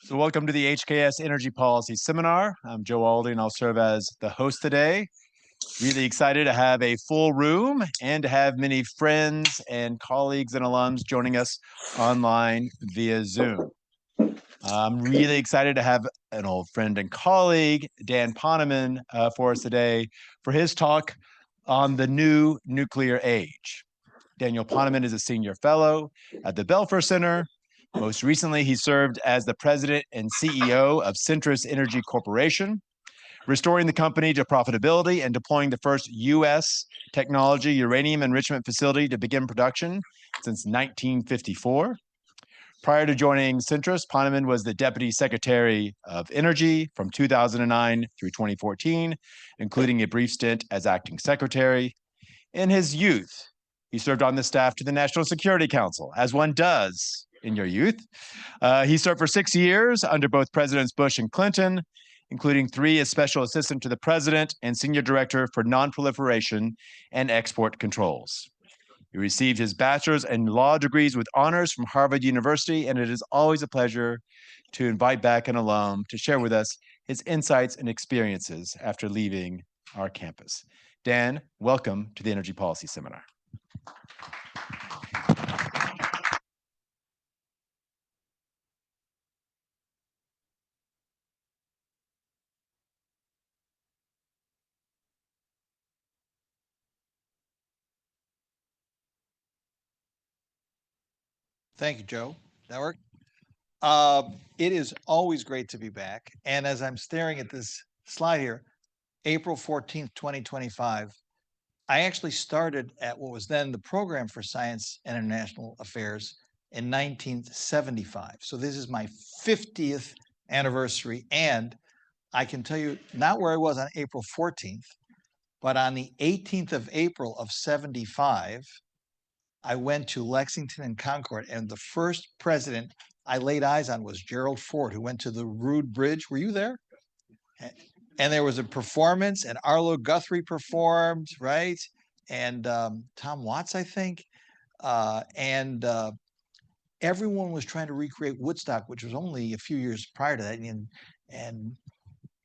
So welcome to the HKS Energy Policy Seminar. I'm Joe Aldi and I'll serve as the host today. Really excited to have a full room and to have many friends and colleagues and alums joining us online via Zoom. I'm really excited to have an old friend and colleague, Dan Poneman, for us today for his talk on the new nuclear age. Daniel Poneman is a senior fellow at the Belfer Center. Most recently, he served as the president and CEO of Centrus Energy Corporation, restoring the company to profitability and deploying the first U.S. technology uranium enrichment facility to begin production since 1954. Prior to joining Centrus, Poneman was the Deputy Secretary of Energy from 2009 through 2014, including a brief stint as acting secretary. In his youth, he served on the staff to the National Security Council, as one does in your youth. He served for 6 years under both Presidents Bush and Clinton, including 3 as Special Assistant to the President and Senior Director for Nonproliferation and Export Controls. He received his bachelor's and law degrees with honors from Harvard University, and it is always a pleasure to invite back an alum to share with us his insights and experiences after leaving our campus. Dan, welcome to the Energy Policy Seminar. Thank you, Joe. That worked. It is always great to be back. And as I'm staring at this slide here, April 14th, 2025, I actually started at what was then the Program for Science and International Affairs in 1975. So this is my 50th anniversary. And I can tell you not where I was on April 14th, but on the 18th of April of 75, I went to Lexington and Concord, and the first president I laid eyes on was Gerald Ford, who went to the Rood Bridge. Were you there? And there was a performance, and Arlo Guthrie performed, right? And Tom Watts, I think. And everyone was trying to recreate Woodstock, which was only a few years prior to that, and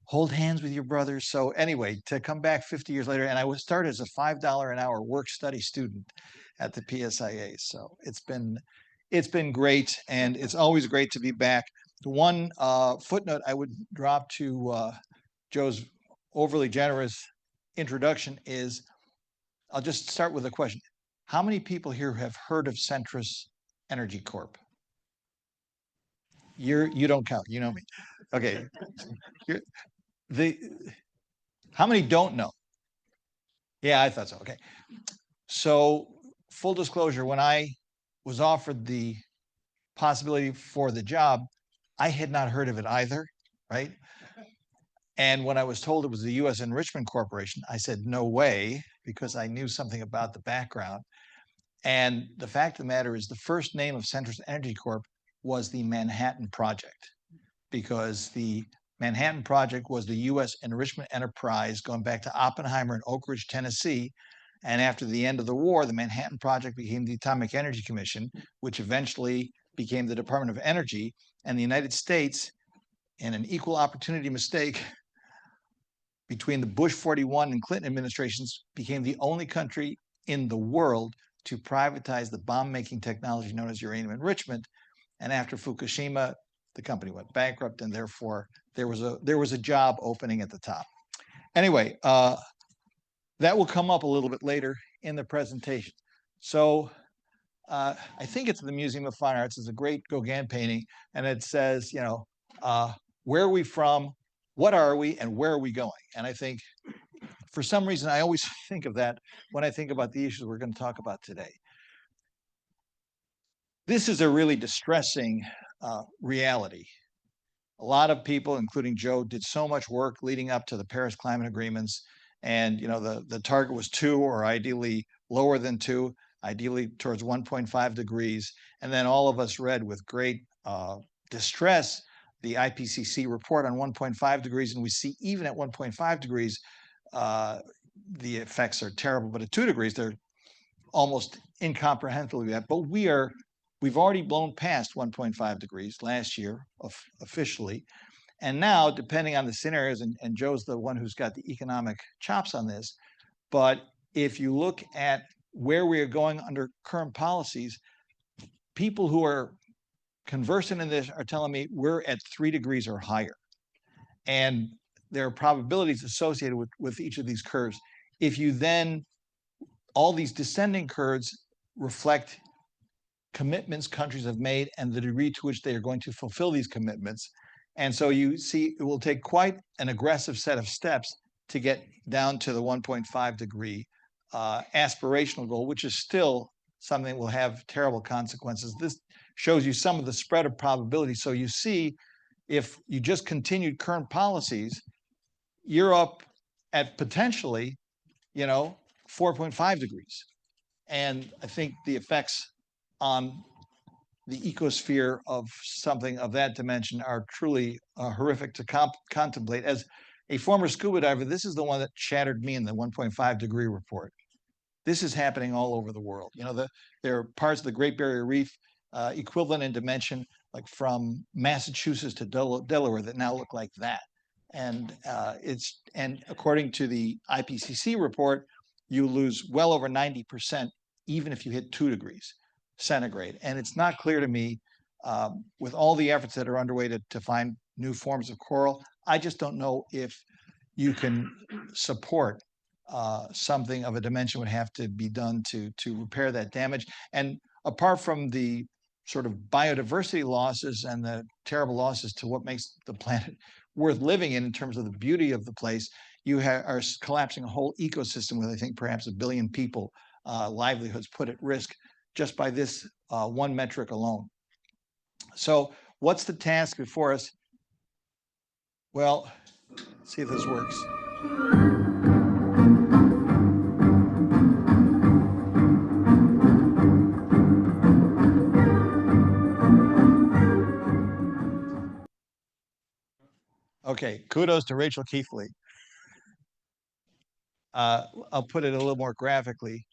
hold hands with your brothers. So anyway, to come back 50 years later, and I was started as a $5 an hour work-study student at the PSIA. So it's been great, and it's always great to be back. The one footnote I would drop to Joe's overly generous introduction is, I'll just start with a question. How many people here have heard of Centrus Energy Corp? You don't count, you know me. Okay. How many don't know? Yeah, I thought so. Okay. So full disclosure, when I was offered the possibility for the job, I had not heard of it either, right? And when I was told it was the U.S. Enrichment Corporation, I said, no way, because I knew something about the background. And the fact of the matter is the first name of Centrus Energy Corp was the Manhattan Project, because the Manhattan Project was the U.S. enrichment enterprise going back to Oppenheimer in Oak Ridge, Tennessee. And after the end of the war, the Manhattan Project became the Atomic Energy Commission, which eventually became the Department of Energy. And the United States, in an equal opportunity mistake between the Bush 41 and Clinton administrations, became the only country in the world to privatize the bomb-making technology known as uranium enrichment. And after Fukushima, the company went bankrupt, and therefore there was a job opening at the top. Anyway, that will come up a little bit later in the presentation. So I think it's the Museum of Fine Arts. It's a great Gauguin painting, and it says, where are we from, what are we, and where are we going? And I think, for some reason, I always think of that when I think about the issues we're going to talk about today. This is a really distressing reality. A lot of people, including Joe, did so much work leading up to the Paris climate agreements. And the target was 2, or ideally lower than 2, ideally towards 1.5 degrees. And then all of us read with great distress the IPCC report on 1.5 degrees. And we see even at 1.5 degrees, the effects are terrible. But at 2 degrees, they're almost incomprehensibly bad. But we are We've already blown past 1.5 degrees last year officially. And now, depending on the scenarios, and Joe's the one who's got the economic chops on this, but if you look at where we are going under current policies, people who are conversant in this are telling me we're at 3 degrees or higher. And there are probabilities associated with each of these curves. If you then, all these descending curves reflect commitments countries have made and the degree to which they are going to fulfill these commitments. And so you see, it will take quite an aggressive set of steps to get down to the 1.5 degree aspirational goal, which is still something that will have terrible consequences. This shows you some of the spread of probability. So you see, if you just continued current policies, you're up at potentially, 4.5 degrees. And I think the effects on the ecosphere of something of that dimension are truly horrific to contemplate. As a former scuba diver, this is the one that shattered me in the 1.5 degree report. This is happening all over the world. There are parts of the Great Barrier Reef equivalent in dimension, like from Massachusetts to Delaware, that now look like that. And according to the IPCC report, you lose well over 90% even if you hit 2 degrees centigrade. And it's not clear to me, with all the efforts that are underway to find new forms of coral, I just don't know if you can support something of a dimension would have to be done to repair that damage. And apart from the sort of biodiversity losses and the terrible losses to what makes the planet worth living in terms of the beauty of the place, you are collapsing a whole ecosystem with, I think, perhaps 1 billion people livelihoods put at risk just by this one metric alone. So what's the task before us? Well, let's see if this works. Okay, kudos to Rachel Keithley. I'll put it a little more graphically.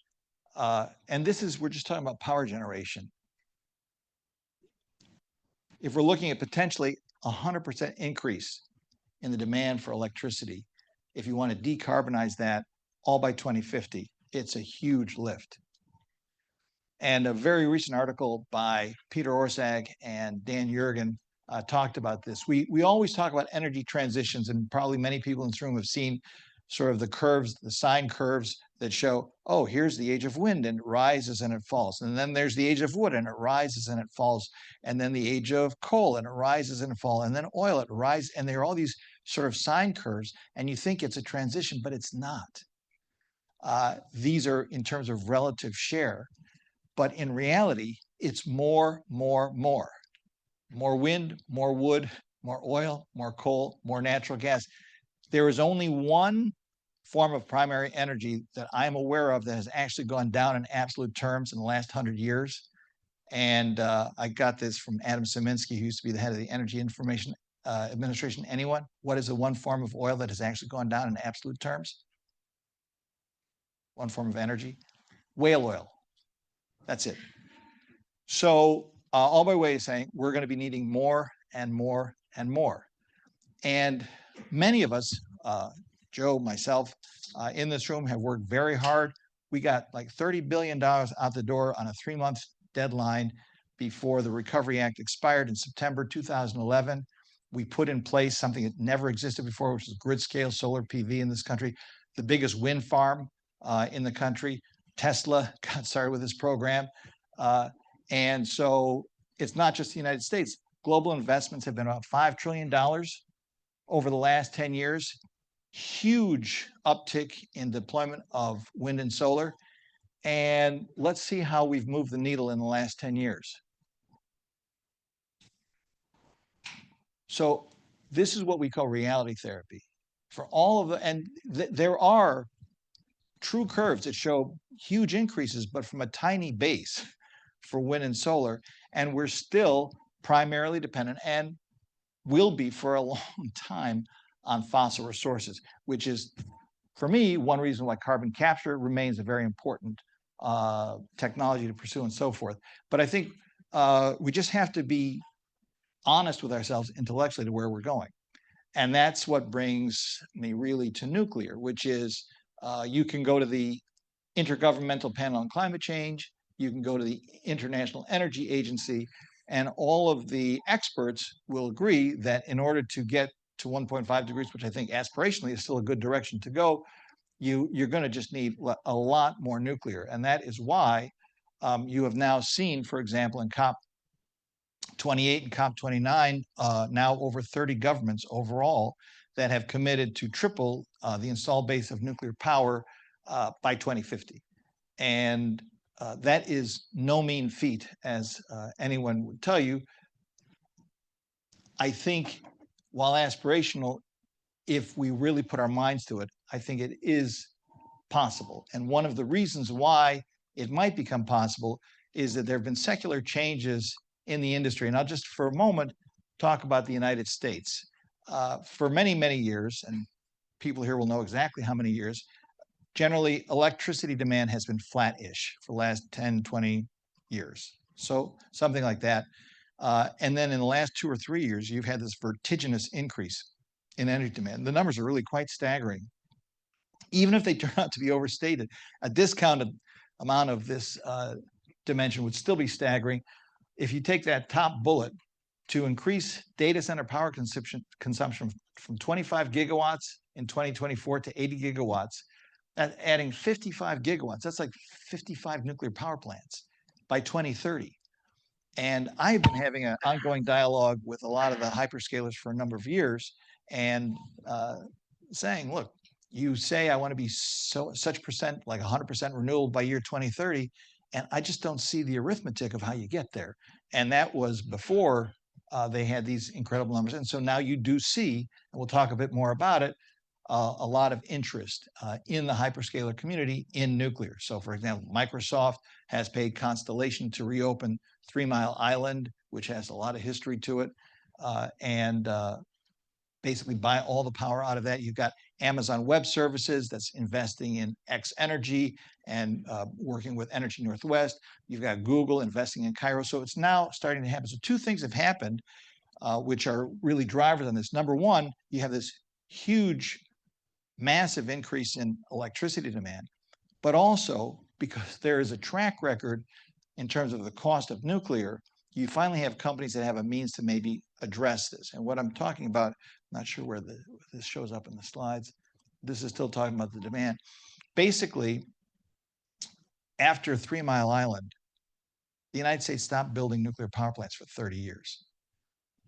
And we're just talking about power generation. If we're looking at potentially 100% increase in the demand for electricity, if you want to decarbonize that all by 2050, it's a huge lift. And a very recent article by Peter Orszag and Dan Jurgen talked about this. We always talk about energy transitions, and probably many people in this room have seen sort of the curves, the sine curves that show, oh, here's the age of wind, and it rises and it falls. And then there's the age of wood, and it rises and it falls. And then the age of coal, and it rises and it falls. And then oil, it rises. And there are all these sort of sine curves, and you think it's a transition, but it's not. These are in terms of relative share. But in reality, it's more. More wind, more wood, more oil, more coal, more natural gas. There is only one form of primary energy that I'm aware of that has actually gone down in absolute terms in the last 100 years. And I got this from Adam Szymanski, who used to be the head of the Energy Information Administration. Anyone? What is the one form of oil that has actually gone down in absolute terms? One form of energy? Whale oil. That's it. So all by way of saying we're going to be needing more and more and more. And many of us, Joe, myself, in this room have worked very hard. We got like $30 billion out the door on a 3-month deadline before the Recovery Act expired in September 2011. We put in place something that never existed before, which is grid scale solar PV in this country, the biggest wind farm in the country. Tesla got started with this program. And so it's not just the United States. Global investments have been about $5 trillion over the last 10 years. Huge uptick in deployment of wind and solar. And let's see how we've moved the needle in the last 10 years. So this is what we call reality therapy. For all of the, and there are true curves that show huge increases, but from a tiny base for wind and solar, and we're still primarily dependent, and will be for a long time, on fossil resources, which is, for me, one reason why carbon capture remains a very important technology to pursue and so forth. But I think we just have to be honest with ourselves intellectually to where we're going. And that's what brings me really to nuclear, which is you can go to the Intergovernmental Panel on Climate Change, you can go to the International Energy Agency, and all of the experts will agree that in order to get to 1.5 degrees, which I think aspirationally is still a good direction to go, you're going to just need a lot more nuclear. And that is why you have now seen, for example, in COP28 and COP29, now over 30 governments overall that have committed to triple the installed base of nuclear power by 2050. And that is no mean feat, as anyone would tell you. I think while aspirational, if we really put our minds to it, I think it is possible. And one of the reasons why it might become possible is that there have been secular changes in the industry. And I'll just for a moment talk about the United States. For many, many years, and people here will know exactly how many years, generally electricity demand has been flat-ish for the last 10, 20 years. So something like that. And then in the last 2 or 3 years, you've had this vertiginous increase in energy demand. The numbers are really quite staggering. Even if they turn out to be overstated, a discounted amount of this dimension would still be staggering. If you take that top bullet, to increase data center power consumption from 25 gigawatts in 2024 to 80 gigawatts, that's adding 55 gigawatts. That's like 55 nuclear power plants by 2030. And I've been having an ongoing dialogue with a lot of the hyperscalers for a number of years and saying, look, you say I want to be such percent, like 100% renewable by year 2030, and I just don't see the arithmetic of how you get there. And that was before they had these incredible numbers. And so now you do see, and we'll talk a bit more about it, a lot of interest in the hyperscaler community in nuclear. So for example, Microsoft has paid Constellation to reopen 3 Mile Island, which has a lot of history to it, and basically buy all the power out of that. You've got Amazon Web Services that's investing in X Energy and working with Energy Northwest. You've got Google investing in Cairo. So it's now starting to happen. So 2 things have happened, which are really drivers on this. Number one, you have this huge, massive increase in electricity demand, but also because there is a track record in terms of the cost of nuclear, you finally have companies that have a means to maybe address this. And what I'm talking about, I'm not sure where this shows up in the slides. This is still talking about the demand. Basically, after 3 Mile Island, the United States stopped building nuclear power plants for 30 years.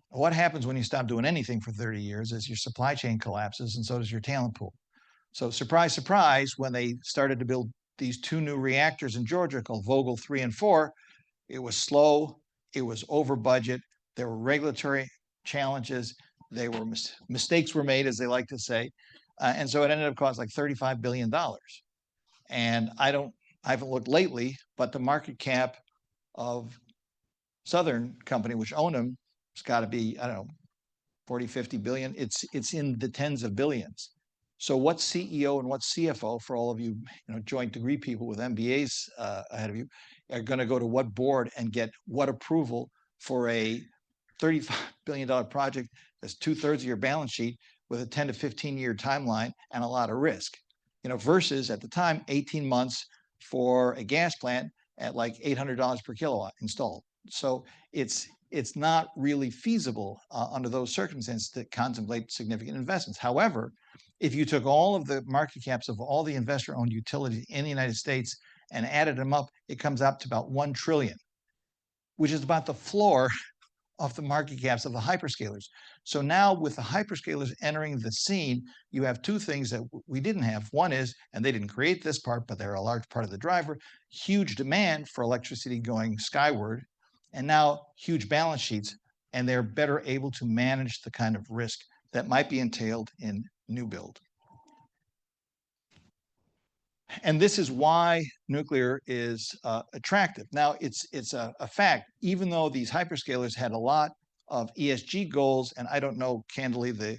What happens when you stop doing anything for 30 years is your supply chain collapses, and so does your talent pool. So surprise, surprise, when they started to build these 2 new reactors in Georgia called Vogtle 3 and 4, it was slow, it was over budget, there were regulatory challenges, mistakes were made, as they like to say, and so it ended up costing like $35 billion. And I haven't looked lately, but the market cap of Southern Company, which owned them, it's got to be, I don't know, 40, 50 billion. It's in the tens of billions. So what CEO and what CFO, for all of you, joint degree people with MBAs ahead of you, are going to go to what board and get what approval for a $35 billion project that's 2/3 of your balance sheet with a 10 to 15-year timeline and a lot of risk, versus at the time, 18 months for a gas plant at like $800 per kilowatt installed. So it's not really feasible under those circumstances to contemplate significant investments. However, if you took all of the market caps of all the investor-owned utilities in the United States and added them up, it comes up to about 1 trillion, which is about the floor of the market caps of the hyperscalers. So now with the hyperscalers entering the scene, you have 2 things that we didn't have. One is, and they didn't create this part, but they're a large part of the driver, huge demand for electricity going skyward, and now huge balance sheets, and they're better able to manage the kind of risk that might be entailed in new build. And this is why nuclear is attractive. Now, it's a fact, even though these hyperscalers had a lot of ESG goals, and I don't know, candidly, the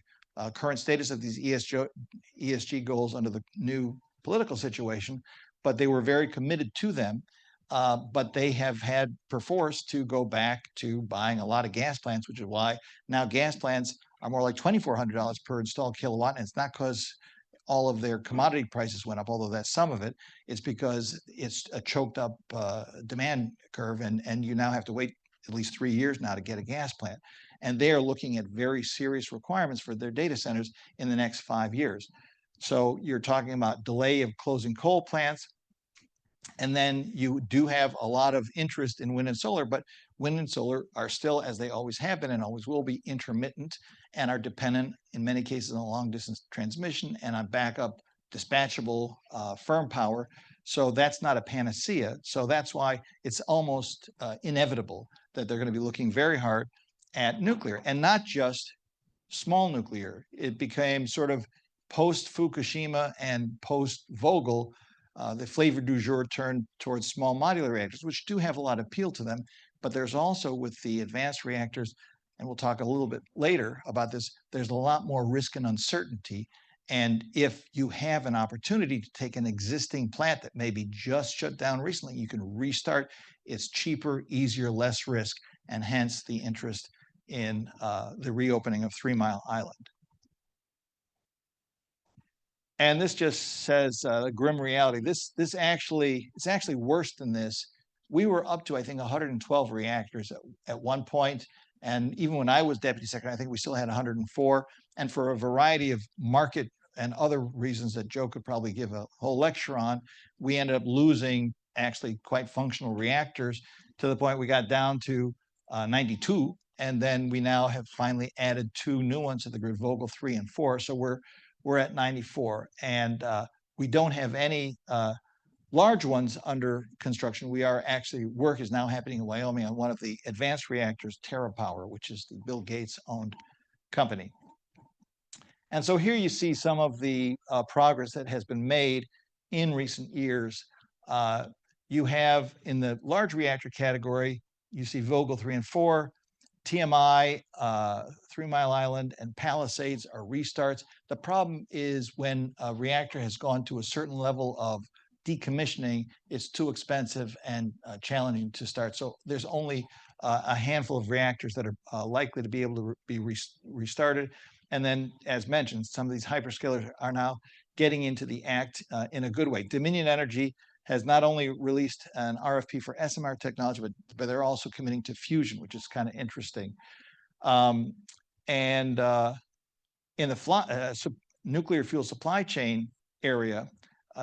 current status of these ESG goals under the new political situation, but they were very committed to them. but they have had perforce to go back to buying a lot of gas plants, which is why now gas plants are more like $2,400 per installed kilowatt. And it's not because all of their commodity prices went up, although that's some of it. It's because it's a choked up demand curve, and you now have to wait at least 3 years now to get a gas plant. And they are looking at very serious requirements for their data centers in the next 5 years. So you're talking about delay of closing coal plants. And then you do have a lot of interest in wind and solar, but wind and solar are still, as they always have been and always will be, intermittent and are dependent in many cases on long distance transmission and on backup dispatchable firm power. So that's not a panacea. So that's why it's almost inevitable that they're going to be looking very hard at nuclear, and not just small nuclear. It became sort of post Fukushima and post Vogtle. The flavor du jour turned towards small modular reactors, which do have a lot of appeal to them. But there's also, with the advanced reactors, and we'll talk a little bit later about this, there's a lot more risk and uncertainty. And if you have an opportunity to take an existing plant that maybe just shut down recently, you can restart. It's cheaper, easier, less risk, and hence the interest in the reopening of 3 Mile Island. And this just says the grim reality. It's actually worse than this. We were up to, I think, 112 reactors at one point. And even when I was deputy secretary, I think we still had 104. And for a variety of market and other reasons that Joe could probably give a whole lecture on, we ended up losing actually quite functional reactors to the point we got down to 92. And then we now have finally added 2 new ones to the grid, Vogtle 3 and 4. So we're at 94, and we don't have any large ones under construction. Work is now happening in Wyoming on one of the advanced reactors, TerraPower, which is the Bill Gates owned company. And so here you see some of the progress that has been made in recent years. You have in the large reactor category, you see Vogtle 3 and 4, TMI, 3 Mile Island, and Palisades are restarts. The problem is when a reactor has gone to a certain level of decommissioning, it's too expensive and challenging to start. So there's only a handful of reactors that are likely to be able to be restarted. And then, as mentioned, some of these hyperscalers are now getting into the act in a good way. Dominion Energy has not only released an RFP for SMR technology, but they're also committing to fusion, which is kind of interesting. In the nuclear fuel supply chain area,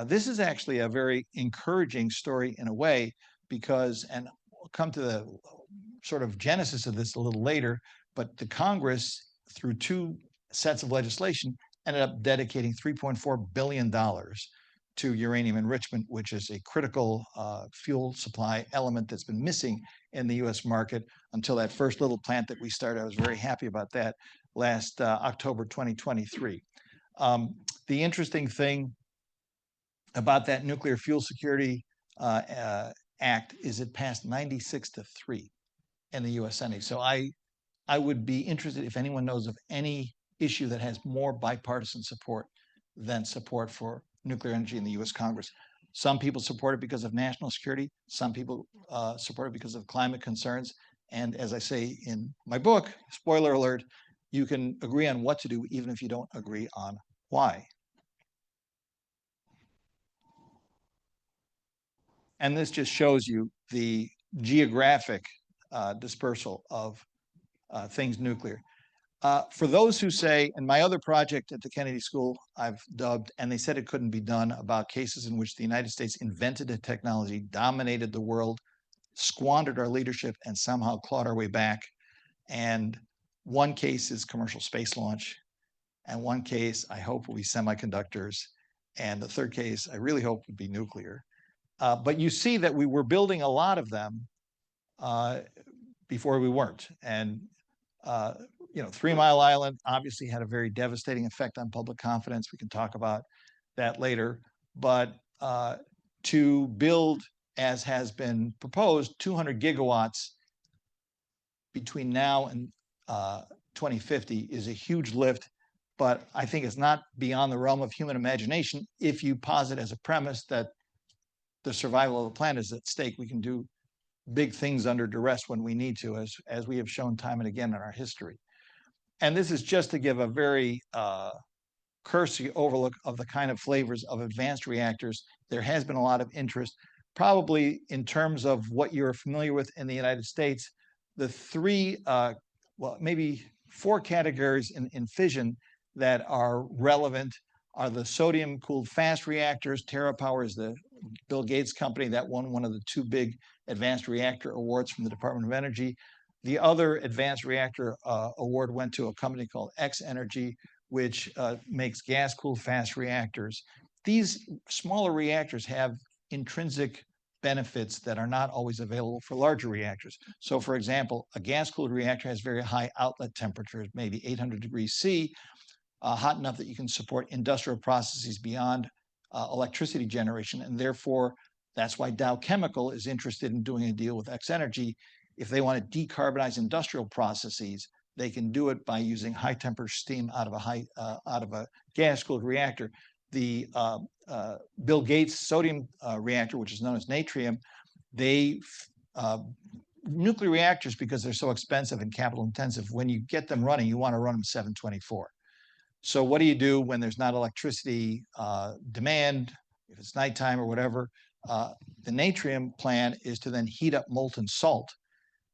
this is actually a very encouraging story in a way, because, and we'll come to the sort of genesis of this a little later, but the Congress, through 2 sets of legislation, ended up dedicating $3.4 billion to uranium enrichment, which is a critical fuel supply element that's been missing in the US market until that first little plant that we started. I was very happy about that last October 2023. The interesting thing about that Nuclear Fuel Security Act is it passed 96-3 in the US Senate. So I would be interested if anyone knows of any issue that has more bipartisan support than support for nuclear energy in the US Congress. Some people support it because of national security. Some people support it because of climate concerns. And as I say in my book, spoiler alert, you can agree on what to do even if you don't agree on why. And this just shows you the geographic dispersal of things nuclear. For those who say, and my other project at the Kennedy School, I've dubbed, and they said it couldn't be done, about cases in which the United States invented a technology, dominated the world, squandered our leadership, and somehow clawed our way back. And one case is commercial space launch. And one case, I hope, will be semiconductors. And the third case, I really hope, would be nuclear. But you see that we were building a lot of them before we weren't. And 3 Mile Island obviously had a very devastating effect on public confidence. We can talk about that later. But to build, as has been proposed, 200 gigawatts between now and 2050 is a huge lift. But I think it's not beyond the realm of human imagination if you posit as a premise that the survival of the planet is at stake. We can do big things under duress when we need to, as we have shown time and again in our history. And this is just to give a very cursory overlook of the kind of flavors of advanced reactors. There has been a lot of interest, probably in terms of what you're familiar with in the United States. The three, well, maybe four categories in fission that are relevant are the sodium-cooled fast reactors. TerraPower is the Bill Gates company that won one of the two big advanced reactor awards from the Department of Energy. The other advanced reactor award went to a company called X Energy, which makes gas-cooled fast reactors. These smaller reactors have intrinsic benefits that are not always available for larger reactors. So for example, a gas-cooled reactor has very high outlet temperatures, maybe 800 degrees C, hot enough that you can support industrial processes beyond electricity generation. And therefore, that's why Dow Chemical is interested in doing a deal with X Energy. If they want to decarbonize industrial processes, they can do it by using high temperature steam out of a gas-cooled reactor. The Bill Gates sodium reactor, which is known as natrium, nuclear reactors, because they're so expensive and capital intensive, when you get them running, you want to run them 724. So what do you do when there's not electricity demand, if it's nighttime or whatever? The natrium plan is to then heat up molten salt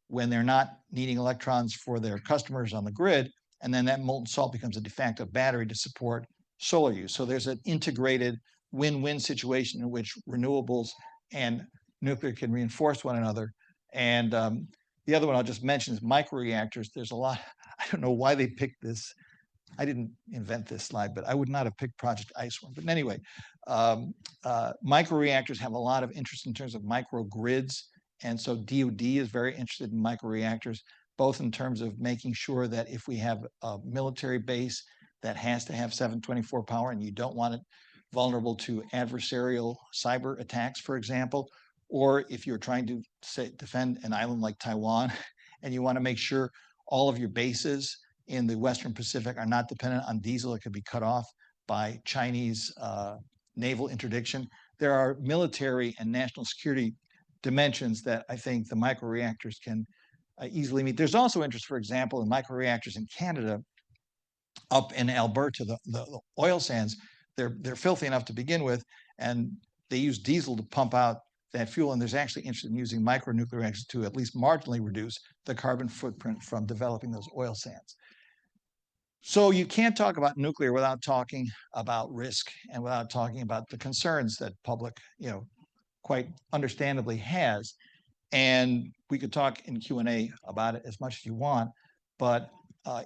when they're not needing electrons for their customers on the grid, and then that molten salt becomes a de facto battery to support solar use. So there's an integrated win-win situation in which renewables and nuclear can reinforce one another. And the other one I'll just mention is microreactors. There's a lot, I don't know why they picked this. I didn't invent this slide, but I would not have picked Project Iceworm. But anyway, microreactors have a lot of interest in terms of microgrids. And so DoD is very interested in microreactors, both in terms of making sure that if we have a military base that has to have 724 power and you don't want it vulnerable to adversarial cyber attacks, for example, or if you're trying to defend an island like Taiwan and you want to make sure all of your bases in the Western Pacific are not dependent on diesel that could be cut off by Chinese naval interdiction. There are military and national security dimensions that I think the microreactors can easily meet. There's also interest, for example, in microreactors in Canada. Up in Alberta, the oil sands, they're filthy enough to begin with, and they use diesel to pump out that fuel. And there's actually interest in using micronuclear reactors to at least marginally reduce the carbon footprint from developing those oil sands. So you can't talk about nuclear without talking about risk and without talking about the concerns that public, quite understandably has. And we could talk in Q&A about it as much as you want, but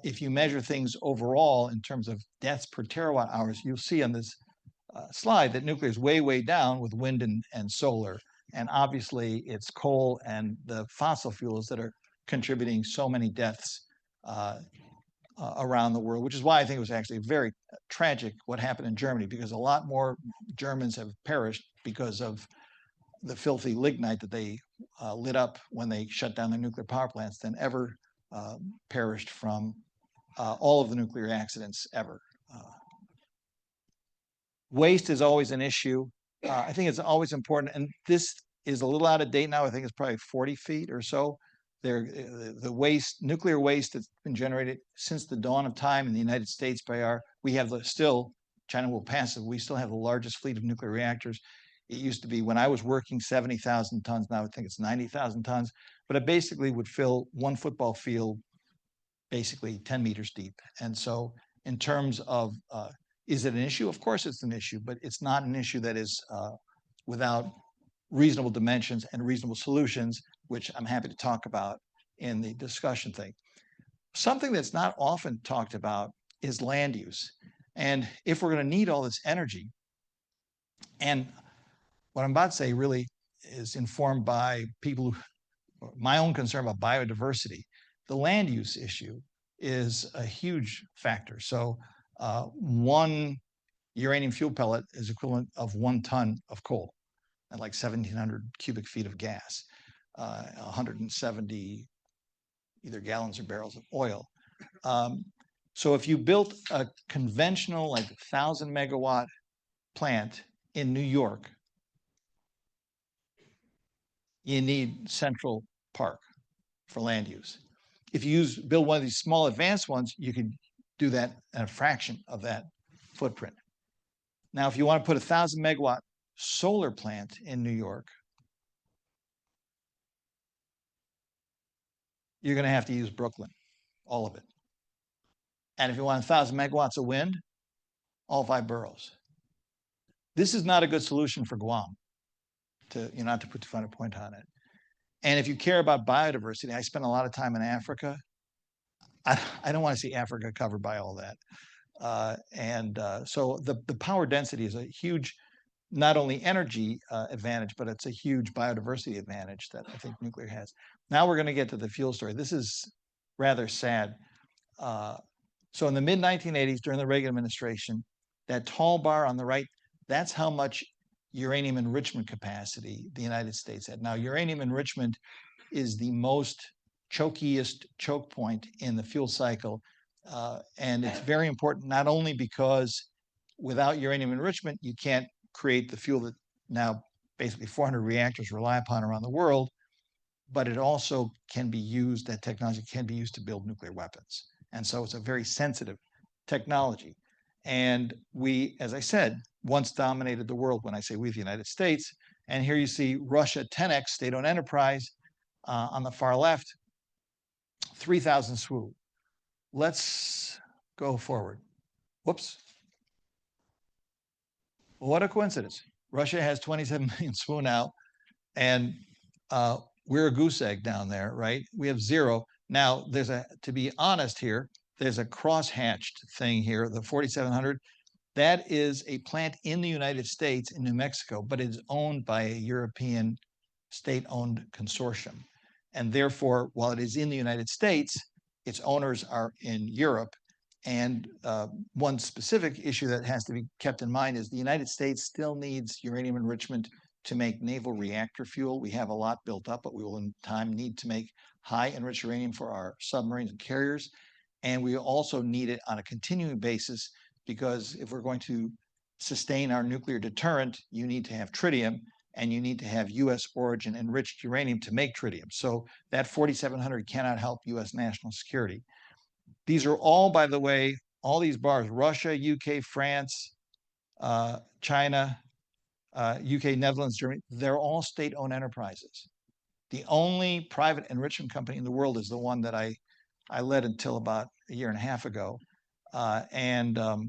if you measure things overall in terms of deaths per terawatt hours, you'll see on this slide that nuclear is way, way down with wind and solar. And obviously it's coal and the fossil fuels that are contributing so many deaths around the world, which is why I think it was actually very tragic what happened in Germany, because a lot more Germans have perished because of the filthy lignite that they lit up when they shut down their nuclear power plants than ever perished from all of the nuclear accidents ever. Waste is always an issue. I think it's always important, and this is a little out of date now. I think it's probably 40 feet or so. The waste, nuclear waste that's been generated since the dawn of time in the United States we have still, China will pass it, we still have the largest fleet of nuclear reactors. It used to be, when I was working, 70,000 tons. Now I think it's 90,000 tons. But it basically would fill one football field, basically 10 meters deep. And so in terms of, is it an issue? Of course it's an issue, but it's not an issue that is without reasonable dimensions and reasonable solutions, which I'm happy to talk about in the discussion thing. Something that's not often talked about is land use. And if we're going to need all this energy, and what I'm about to say really is informed by people my own concern about biodiversity, the land use issue is a huge factor. So one uranium fuel pellet is equivalent of 1 ton of coal and like 1,700 cubic feet of gas, 170 either gallons or barrels of oil. So if you built a conventional like 1,000 megawatt plant in New York, you need Central Park for land use. If you build one of these small advanced ones, you can do that at a fraction of that footprint. Now, if you want to put 1,000 megawatt solar plant in New York, you're going to have to use Brooklyn, all of it. And if you want 1,000 megawatts of wind, all 5 boroughs. This is not a good solution for Guam, not to put too fine a point on it. And if you care about biodiversity, I spent a lot of time in Africa. I don't want to see Africa covered by all that. So the power density is a huge, not only energy advantage, but it's a huge biodiversity advantage that I think nuclear has. Now we're going to get to the fuel story. This is rather sad. So in the mid-1980s, during the Reagan administration, that tall bar on the right, that's how much uranium enrichment capacity the United States had. Now, uranium enrichment is the most chokiest choke point in the fuel cycle. And it's very important, not only because without uranium enrichment, you can't create the fuel that now basically 400 reactors rely upon around the world, but it also can be used, that technology can be used to build nuclear weapons. And so it's a very sensitive technology. And we, as I said, once dominated the world. When I say we, the United States. And here you see Russia 10X, state-owned enterprise, on the far left, 3,000 SWU. Let's go forward. Whoops. What a coincidence. Russia has 27 million SWU now, and we're a goose egg down there, right? We have 0. Now, to be honest here, there's a cross-hatched thing here, the 4700. That is a plant in the United States, in New Mexico, but it is owned by a European state-owned consortium. And therefore, while it is in the United States, its owners are in Europe. And one specific issue that has to be kept in mind is the United States still needs uranium enrichment to make naval reactor fuel. We have a lot built up, but we will in time need to make high enriched uranium for our submarines and carriers. And we also need it on a continuing basis, because if we're going to sustain our nuclear deterrent, you need to have tritium, and you need to have US origin enriched uranium to make tritium. So that 4700 cannot help US national security. These are all, by the way, all these bars, Russia, UK, France, China, UK, Netherlands, Germany, they're all state-owned enterprises. The only private enrichment company in the world is the one that I led until about a year and a half ago. So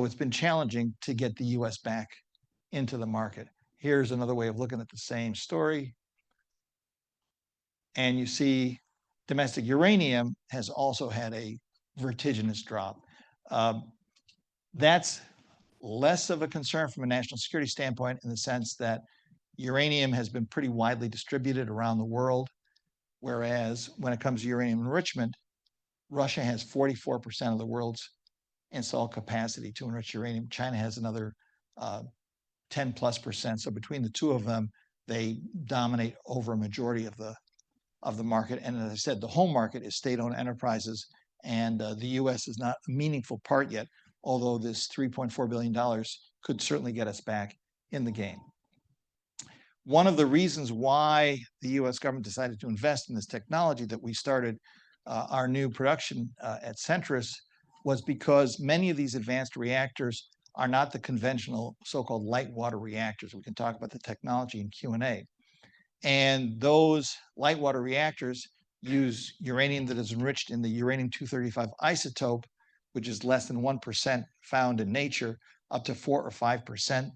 it's been challenging to get the US back into the market. Here's another way of looking at the same story. And you see domestic uranium has also had a vertiginous drop. That's less of a concern from a national security standpoint, in the sense that uranium has been pretty widely distributed around the world, whereas when it comes to uranium enrichment, Russia has 44% of the world's installed capacity to enrich uranium. China has another 10+%. So between the two of them, they dominate over a majority of the market. And as I said, the home market is state-owned enterprises, and the US is not a meaningful part yet, although this $3.4 billion could certainly get us back in the game. One of the reasons why the US government decided to invest in this technology, that we started our new production at Centrus, was because many of these advanced reactors are not the conventional so-called light water reactors. We can talk about the technology in Q&A. And those light water reactors use uranium that is enriched in the uranium-235 isotope, which is less than 1% found in nature, up to 4 or 5%.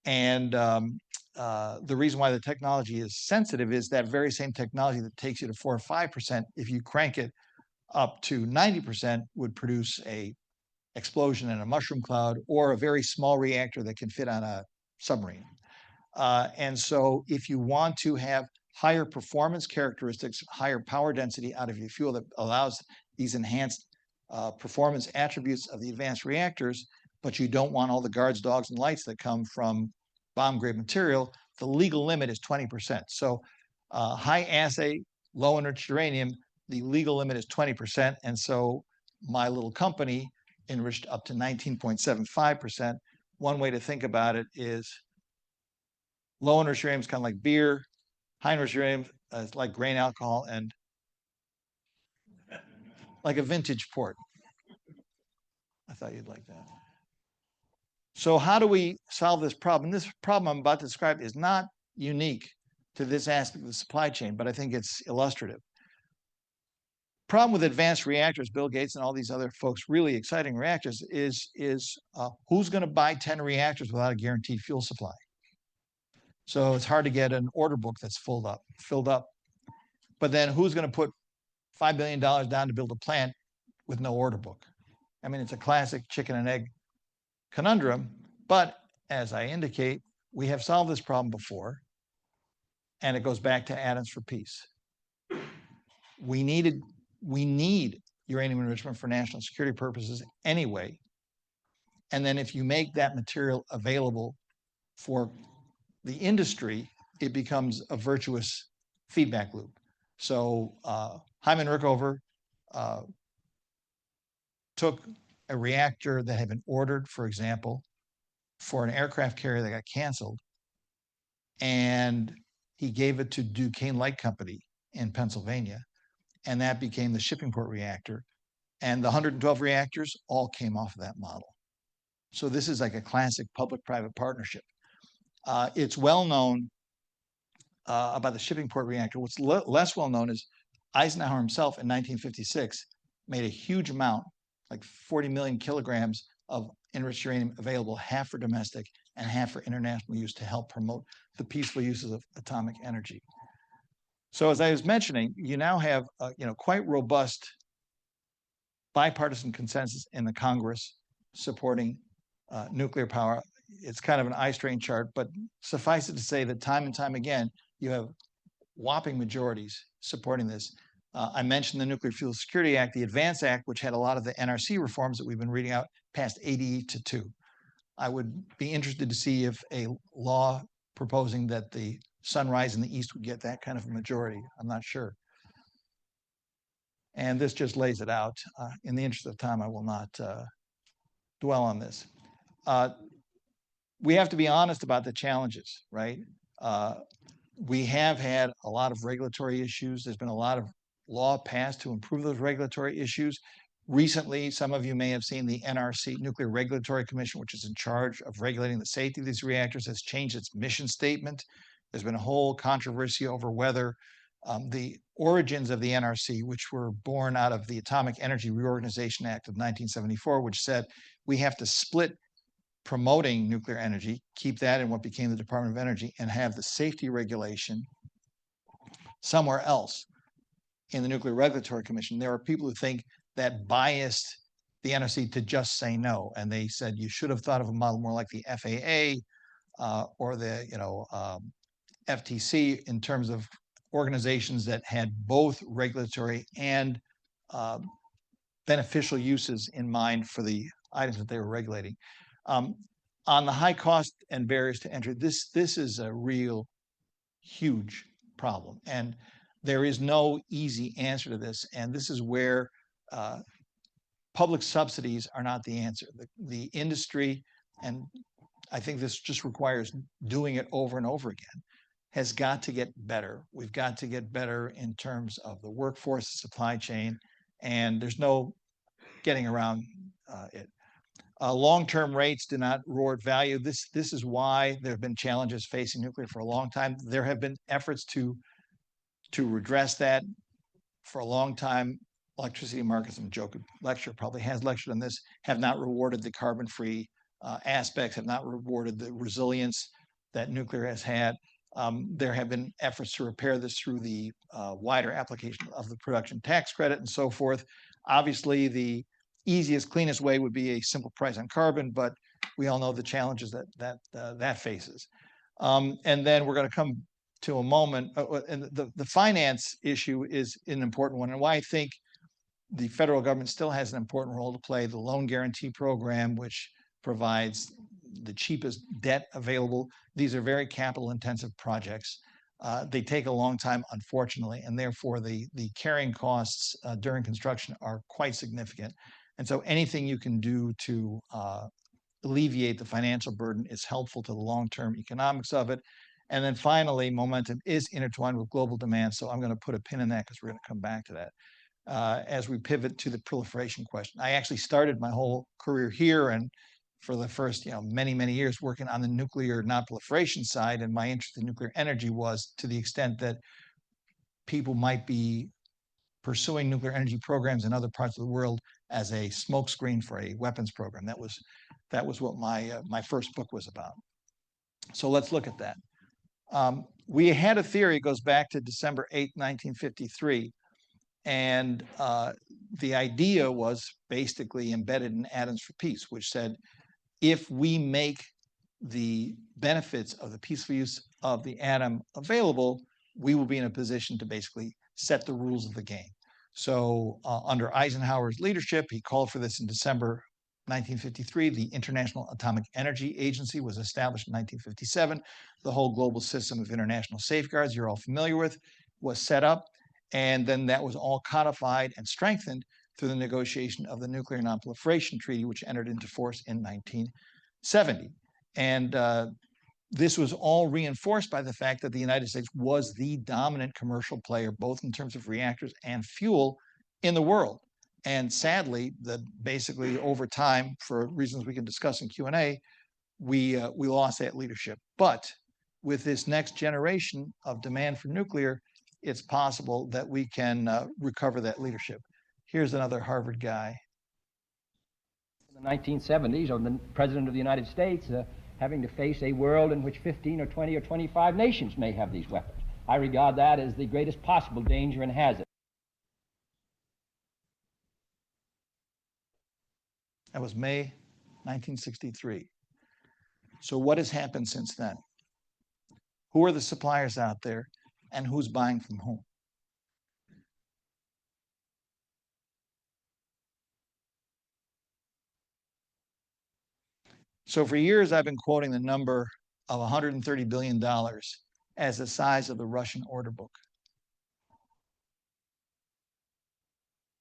And the reason why the technology is sensitive is that very same technology that takes you to 4 or 5%, if you crank it up to 90%, would produce a explosion in a mushroom cloud, or a very small reactor that can fit on a submarine. And so if you want to have higher performance characteristics, higher power density out of your fuel that allows these enhanced performance attributes of the advanced reactors, but you don't want all the guards, dogs, and lights that come from bomb-grade material, the legal limit is 20%. So high assay, low enriched uranium, the legal limit is 20%. And so my little company enriched up to 19.75%. One way to think about it is Low enriched uranium is kind of like beer. High enriched uranium is like grain alcohol and like a vintage port. I thought you'd like that. So how do we solve this problem? This problem I'm about to describe is not unique to this aspect of the supply chain, but I think it's illustrative. Problem with advanced reactors, Bill Gates and all these other folks, really exciting reactors, is who's going to buy 10 reactors without a guaranteed fuel supply? So it's hard to get an order book that's filled up. But then who's going to put $5 billion down to build a plant with no order book? I mean, it's a classic chicken and egg conundrum, but as I indicate, we have solved this problem before, and it goes back to atoms for peace. We need uranium enrichment for national security purposes anyway. And then if you make that material available for the industry, it becomes a virtuous feedback loop. So Hyman Rickover took a reactor that had been ordered, for example, for an aircraft carrier that got canceled, and he gave it to Duquesne Light Company in Pennsylvania, and that became the shipping port reactor. And the 112 reactors all came off of that model. So this is like a classic public-private partnership. It's well known about the shipping port reactor. What's less well known is Eisenhower himself in 1956 made a huge amount, like 40 million kilograms of enriched uranium available, half for domestic and half for international use to help promote the peaceful uses of atomic energy. So as I was mentioning, you now have quite robust bipartisan consensus in the Congress supporting nuclear power. It's kind of an eye strain chart, but suffice it to say that time and time again, you have whopping majorities supporting this. I mentioned the Nuclear Fuel Security Act, the Advance Act, which had a lot of the NRC reforms that we've been reading out, passed 80-2. I would be interested to see if a law proposing that the sunrise in the East would get that kind of a majority. I'm not sure. And this just lays it out. In the interest of time, I will not dwell on this. We have to be honest about the challenges, right? We have had a lot of regulatory issues. There's been a lot of law passed to improve those regulatory issues. Recently, some of you may have seen the NRC, Nuclear Regulatory Commission, which is in charge of regulating the safety of these reactors, has changed its mission statement. There's been a whole controversy over whether the origins of the NRC, which were born out of the Atomic Energy Reorganization Act of 1974, which said we have to split promoting nuclear energy, keep that in what became the Department of Energy, and have the safety regulation somewhere else in the Nuclear Regulatory Commission. There are people who think that biased the NRC to just say no, and they said you should have thought of a model more like the FAA or the FTC in terms of organizations that had both regulatory and beneficial uses in mind for the items that they were regulating. On the high cost and barriers to entry, this is a real huge problem, and there is no easy answer to this. And this is where public subsidies are not the answer. The industry, and I think this just requires doing it over and over again, has got to get better. We've got to get better in terms of the workforce, the supply chain, and there's no getting around it. Long-term rates do not reward value. This is why there have been challenges facing nuclear for a long time. There have been efforts to redress that for a long time. Electricity markets, and Joe could lecture, probably has lectured on this, have not rewarded the carbon-free aspects, have not rewarded the resilience that nuclear has had. There have been efforts to repair this through the wider application of the production tax credit and so forth. Obviously, the easiest, cleanest way would be a simple price on carbon, but we all know the challenges that faces. And then we're going to come to a moment, and the finance issue is an important one, and why I think the federal government still has an important role to play. The loan guarantee program, which provides the cheapest debt available. These are very capital intensive projects. They take a long time, unfortunately, and therefore the carrying costs during construction are quite significant. And so anything you can do to alleviate the financial burden is helpful to the long-term economics of it. And then finally, momentum is intertwined with global demand. So I'm going to put a pin in that because we're going to come back to that as we pivot to the proliferation question. I actually started my whole career here, and for the first many, many years working on the nuclear non-proliferation side. And my interest in nuclear energy was to the extent that people might be pursuing nuclear energy programs in other parts of the world as a smokescreen for a weapons program. That was what my first book was about. So let's look at that. We had a theory, it goes back to December 8, 1953. And the idea was basically embedded in Atoms for Peace, which said, if we make the benefits of the peaceful use of the atom available, we will be in a position to basically set the rules of the game. So under Eisenhower's leadership, he called for this in December 1953. The International Atomic Energy Agency was established in 1957. The whole global system of international safeguards you're all familiar with was set up. And then that was all codified and strengthened through the negotiation of the Nuclear Non-Proliferation Treaty, which entered into force in 1970. And this was all reinforced by the fact that the United States was the dominant commercial player, both in terms of reactors and fuel in the world. And sadly, basically over time, for reasons we can discuss in Q&A, we lost that leadership. But with this next generation of demand for nuclear, it's possible that we can recover that leadership. Here's another Harvard guy. In the 1970s, or the President of the United States having to face a world in which 15 or 20 or 25 nations may have these weapons. I regard that as the greatest possible danger and hazard. That was May 1963. So what has happened since then? Who are the suppliers out there, and who's buying from whom? So for years, I've been quoting the number of $130 billion as the size of the Russian order book.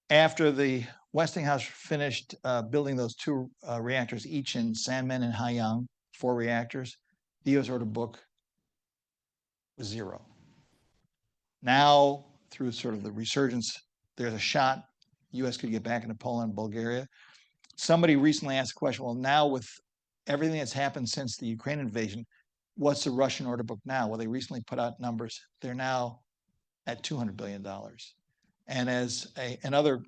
After the Westinghouse finished building those two reactors, each in Sanmen and Haiyang, 4 reactors, the US order book was 0. Now, through sort of the resurgence, there's a shot US could get back into Poland and Bulgaria. Somebody recently asked the question, well, now with everything that's happened since the Ukraine invasion, what's the Russian order book now? Well, they recently put out numbers. They're now at $200 billion. And as another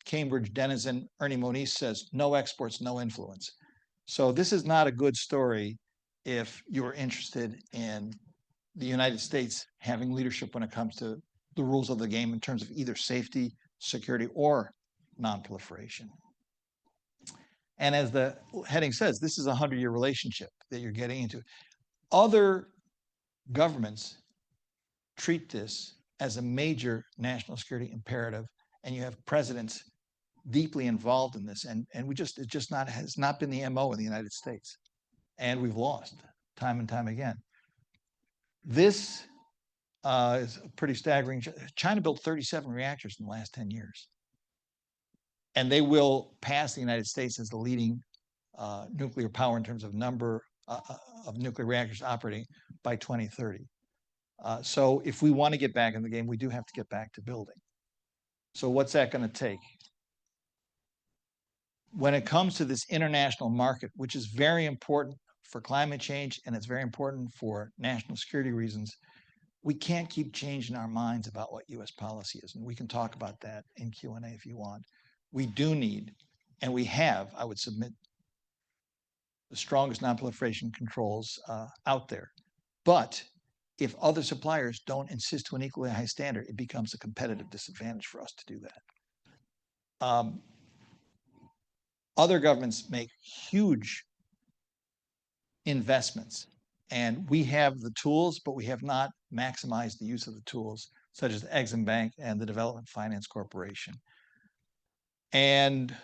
Cambridge denizen, Ernie Moniz, says, no exports, no influence. So this is not a good story if you're interested in the United States having leadership when it comes to the rules of the game in terms of either safety, security, or non-proliferation. And as the heading says, this is a 100-year relationship that you're getting into. Other governments treat this as a major national security imperative, and you have presidents deeply involved in this. And has not been the MO in the United States. And we've lost time and time again. This is pretty staggering. China built 37 reactors in the last 10 years. And they will pass the United States as the leading nuclear power in terms of number of nuclear reactors operating by 2030. So if we want to get back in the game, we do have to get back to building. So what's that going to take? When it comes to this international market, which is very important for climate change and it's very important for national security reasons, we can't keep changing our minds about what U.S. policy is. And we can talk about that in Q&A if you want. We do need, and we have, I would submit, the strongest non-proliferation controls out there. But if other suppliers don't insist to an equally high standard, it becomes a competitive disadvantage for us to do that. Other governments make huge investments, and we have the tools, but we have not maximized the use of the tools, such as the Exim Bank and the Development Finance Corporation. And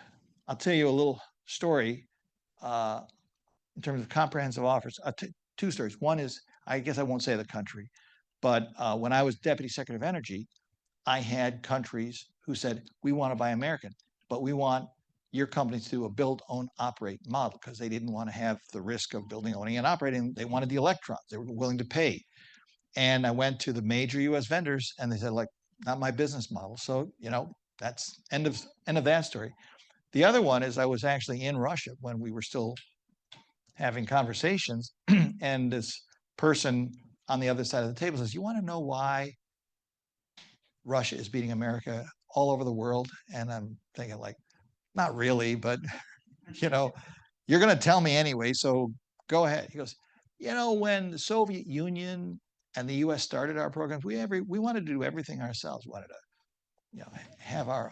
I'll tell you a little story in terms of comprehensive offers. Two stories. One is, I guess I won't say the country, but when I was Deputy Secretary of Energy, I had countries who said, we want to buy American, but we want your company to do a build, own, operate model because they didn't want to have the risk of building, owning, and operating. They wanted the electrons. They were willing to pay. And I went to the major US vendors and they said, like, not my business model. So, that's end of that story. The other one is I was actually in Russia when we were still having conversations. And this person on the other side of the table says, you want to know why Russia is beating America all over the world? And I'm thinking, like, not really, but you're going to tell me anyway, so go ahead. He goes, when the Soviet Union and the US started our programs, we wanted to do everything ourselves. We wanted to, have our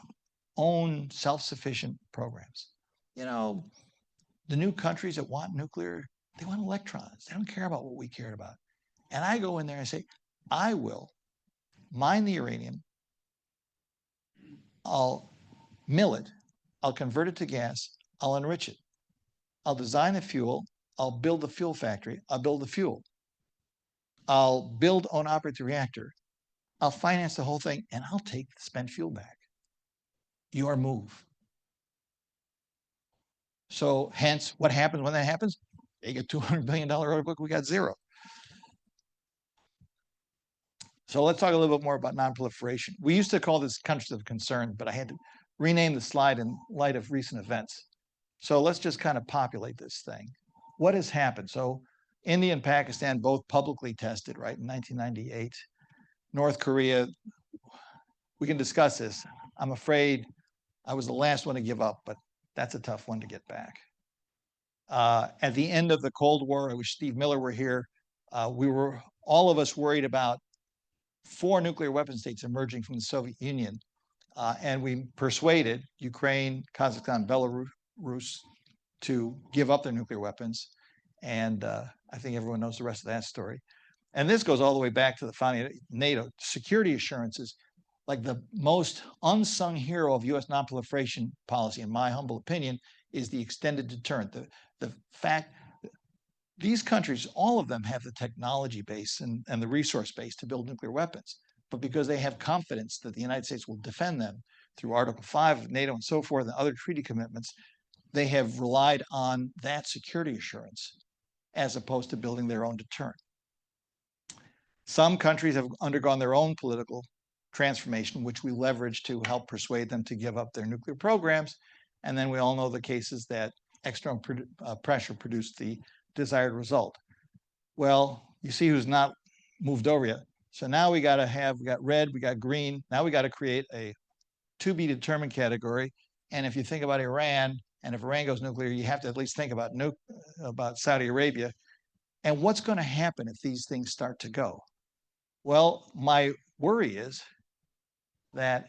own self-sufficient programs. The new countries that want nuclear, they want electrons. They don't care about what we cared about. And I go in there and say, I will mine the uranium. I'll mill it. I'll convert it to gas. I'll enrich it. I'll design the fuel. I'll build the fuel factory. I'll build the fuel. I'll build, own, operate the reactor. I'll finance the whole thing, and I'll take the spent fuel back. Your move. So hence, what happens when that happens? They get $200 billion order book. We got zero. So let's talk a little bit more about nonproliferation. We used to call this countries of concern, but I had to rename the slide in light of recent events. So let's just kind of populate this thing. What has happened? So India and Pakistan both publicly tested, right, in 1998. North Korea, we can discuss this. I'm afraid I was the last one to give up, but that's a tough one to get back. At the end of the Cold War, I wish Steve Miller were here. We were, all of us, worried about 4 nuclear weapon states emerging from the Soviet Union. And we persuaded Ukraine, Kazakhstan, Belarus to give up their nuclear weapons. And I think everyone knows the rest of that story. And this goes all the way back to the founding of NATO. Security assurances, like the most unsung hero of US nonproliferation policy, in my humble opinion, is the extended deterrent. The fact these countries, all of them, have the technology base and the resource base to build nuclear weapons. But because they have confidence that the United States will defend them through Article 5 of NATO and so forth and other treaty commitments, they have relied on that security assurance as opposed to building their own deterrent. Some countries have undergone their own political transformation, which we leverage to help persuade them to give up their nuclear programs. And then we all know the cases that external pressure produced the desired result. Well, you see who's not moved over yet. So now we got red, we got green. Now we got to create a to be determined category. And if you think about Iran, and if Iran goes nuclear, you have to at least think about Saudi Arabia. And what's going to happen if these things start to go? Well, my worry is that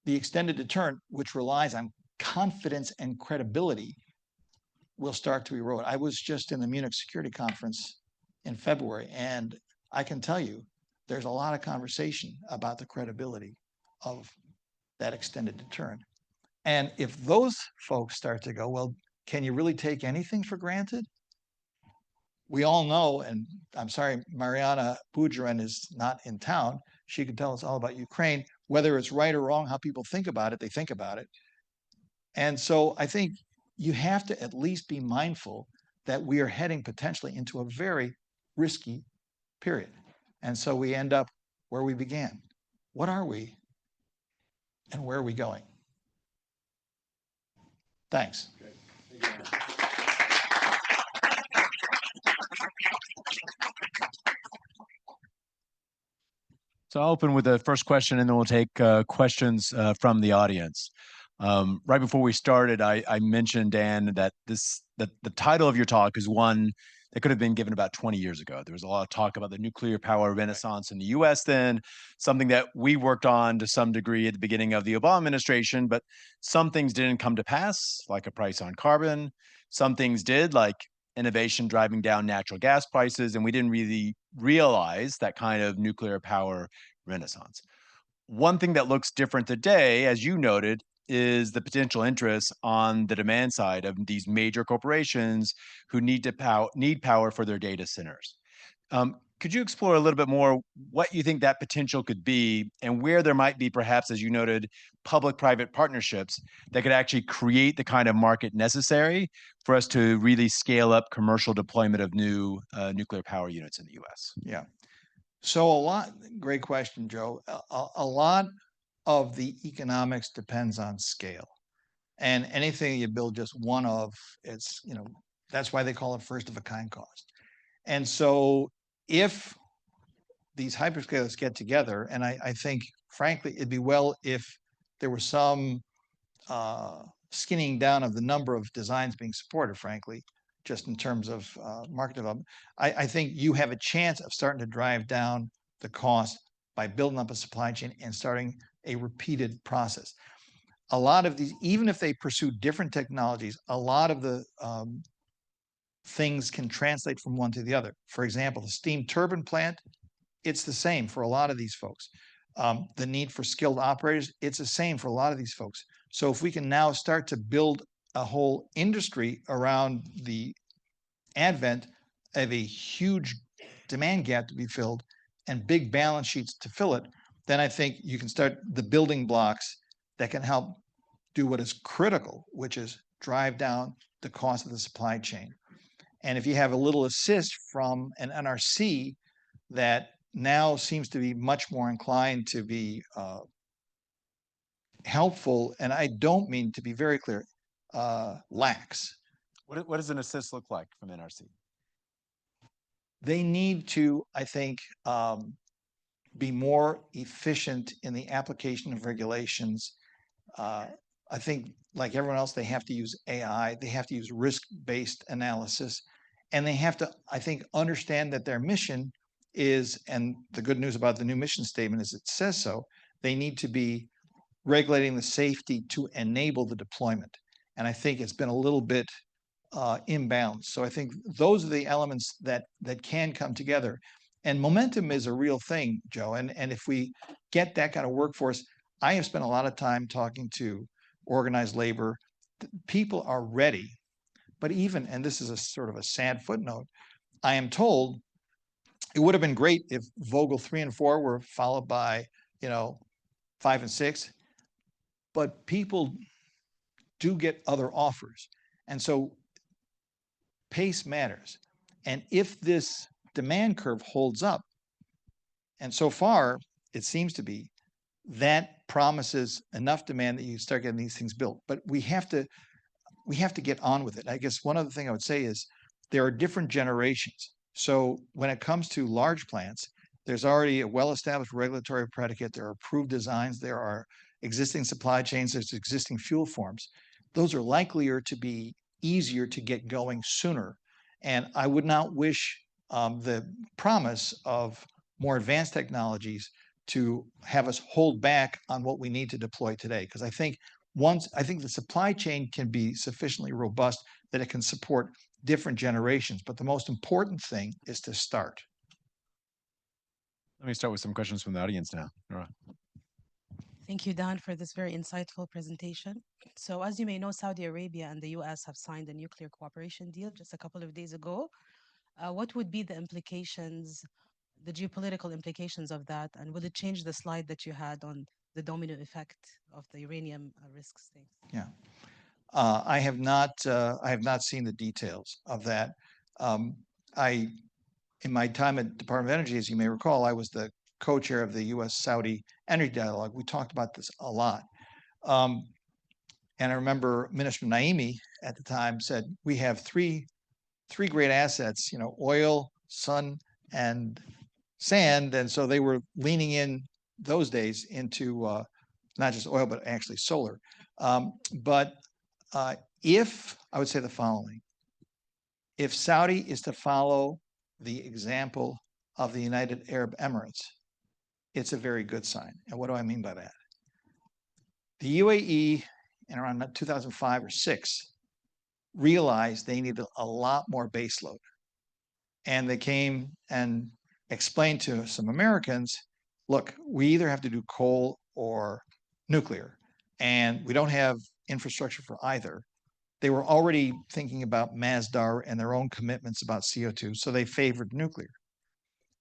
the extended deterrent, which relies on confidence and credibility, will start to erode. I was just in the Munich Security Conference in February, and I can tell you there's a lot of conversation about the credibility of that extended deterrent. And if those folks start to go, well, can you really take anything for granted? We all know, and I'm sorry, Mariana Bujarin is not in town. She could tell us all about Ukraine, whether it's right or wrong, how people think about it, they think about it. And so I think you have to at least be mindful that we are heading potentially into a very risky period. And so we end up where we began. What are we and where are we going? Thanks. So I'll open with the first question, and then we'll take questions from the audience. Right before we started, I mentioned, Dan, that the title of your talk is one that could have been given about 20 years ago. There was a lot of talk about the nuclear power renaissance in the US then, something that we worked on to some degree at the beginning of the Obama administration, but some things didn't come to pass, like a price on carbon. Some things did, like innovation driving down natural gas prices, and we didn't really realize that kind of nuclear power renaissance. One thing that looks different today, as you noted, is the potential interest on the demand side of these major corporations who need power for their data centers. Could you explore a little bit more what you think that potential could be and where there might be perhaps, as you noted, public-private partnerships that could actually create the kind of market necessary for us to really scale up commercial deployment of new nuclear power units in the US? Yeah. So great question, Joe. A lot of the economics depends on scale. And anything you build just one of, it's, that's why they call it first of a kind cost. And so if these hyperscalers get together, and I think, frankly, it'd be well if there was some skinning down of the number of designs being supported, frankly, just in terms of market development. I think you have a chance of starting to drive down the cost by building up a supply chain and starting a repeated process. A lot of these, even if they pursue different technologies, a lot of the things can translate from one to the other. For example, the steam turbine plant, it's the same for a lot of these folks. The need for skilled operators, it's the same for a lot of these folks. So if we can now start to build a whole industry around the advent of a huge demand gap to be filled and big balance sheets to fill it, then I think you can start the building blocks that can help do what is critical, which is drive down the cost of the supply chain. And if you have a little assist from an NRC that now seems to be much more inclined to be helpful, and I don't mean, to be very clear, lax. What does an assist look like from NRC? They need to, I think, be more efficient in the application of regulations. I think, like everyone else, they have to use AI, they have to use risk-based analysis, and they have to, I think, understand that their mission is, and the good news about the new mission statement is it says so, they need to be regulating the safety to enable the deployment. And I think it's been a little bit imbalanced. So I think those are the elements that can come together. And momentum is a real thing, Joe. And if we get that kind of workforce, I have spent a lot of time talking to organized labor. People are ready. But even, and this is a sort of a sad footnote, I am told it would have been great if Vogtle 3 and 4 were followed by, 5 and 6. But people do get other offers. And so pace matters. And if this demand curve holds up, and so far it seems to be, that promises enough demand that you start getting these things built. But we have to get on with it. I guess one other thing I would say is there are different generations. So when it comes to large plants, there's already a well-established regulatory predicate. There are approved designs. There are existing supply chains. There's existing fuel forms. Those are likelier to be easier to get going sooner. And I would not wish the promise of more advanced technologies to have us hold back on what we need to deploy today. Because I think the supply chain can be sufficiently robust that it can support different generations. But the most important thing is to start. Let me start with some questions from the audience now. Nora. Thank you, Dan, for this very insightful presentation. So as you may know, Saudi Arabia and the US have signed a nuclear cooperation deal just a couple of days ago. What would be the implications, the geopolitical implications of that? And will it change the slide that you had on the domino effect of the uranium risks thing? Yeah. I have not seen the details of that. In my time at Department of Energy, as you may recall, I was the co-chair of the U.S.-Saudi Energy Dialogue. We talked about this a lot. And I remember Minister Naimi at the time said, we have three great assets, oil, sun, and sand. And so they were leaning in those days into not just oil, but actually solar. But if, I would say the following, if Saudi is to follow the example of the United Arab Emirates, it's a very good sign. And what do I mean by that? The UAE in around 2005 or 6 realized they needed a lot more baseload. And they came and explained to some Americans, look, we either have to do coal or nuclear, and we don't have infrastructure for either. They were already thinking about Masdar and their own commitments about CO2, so they favored nuclear.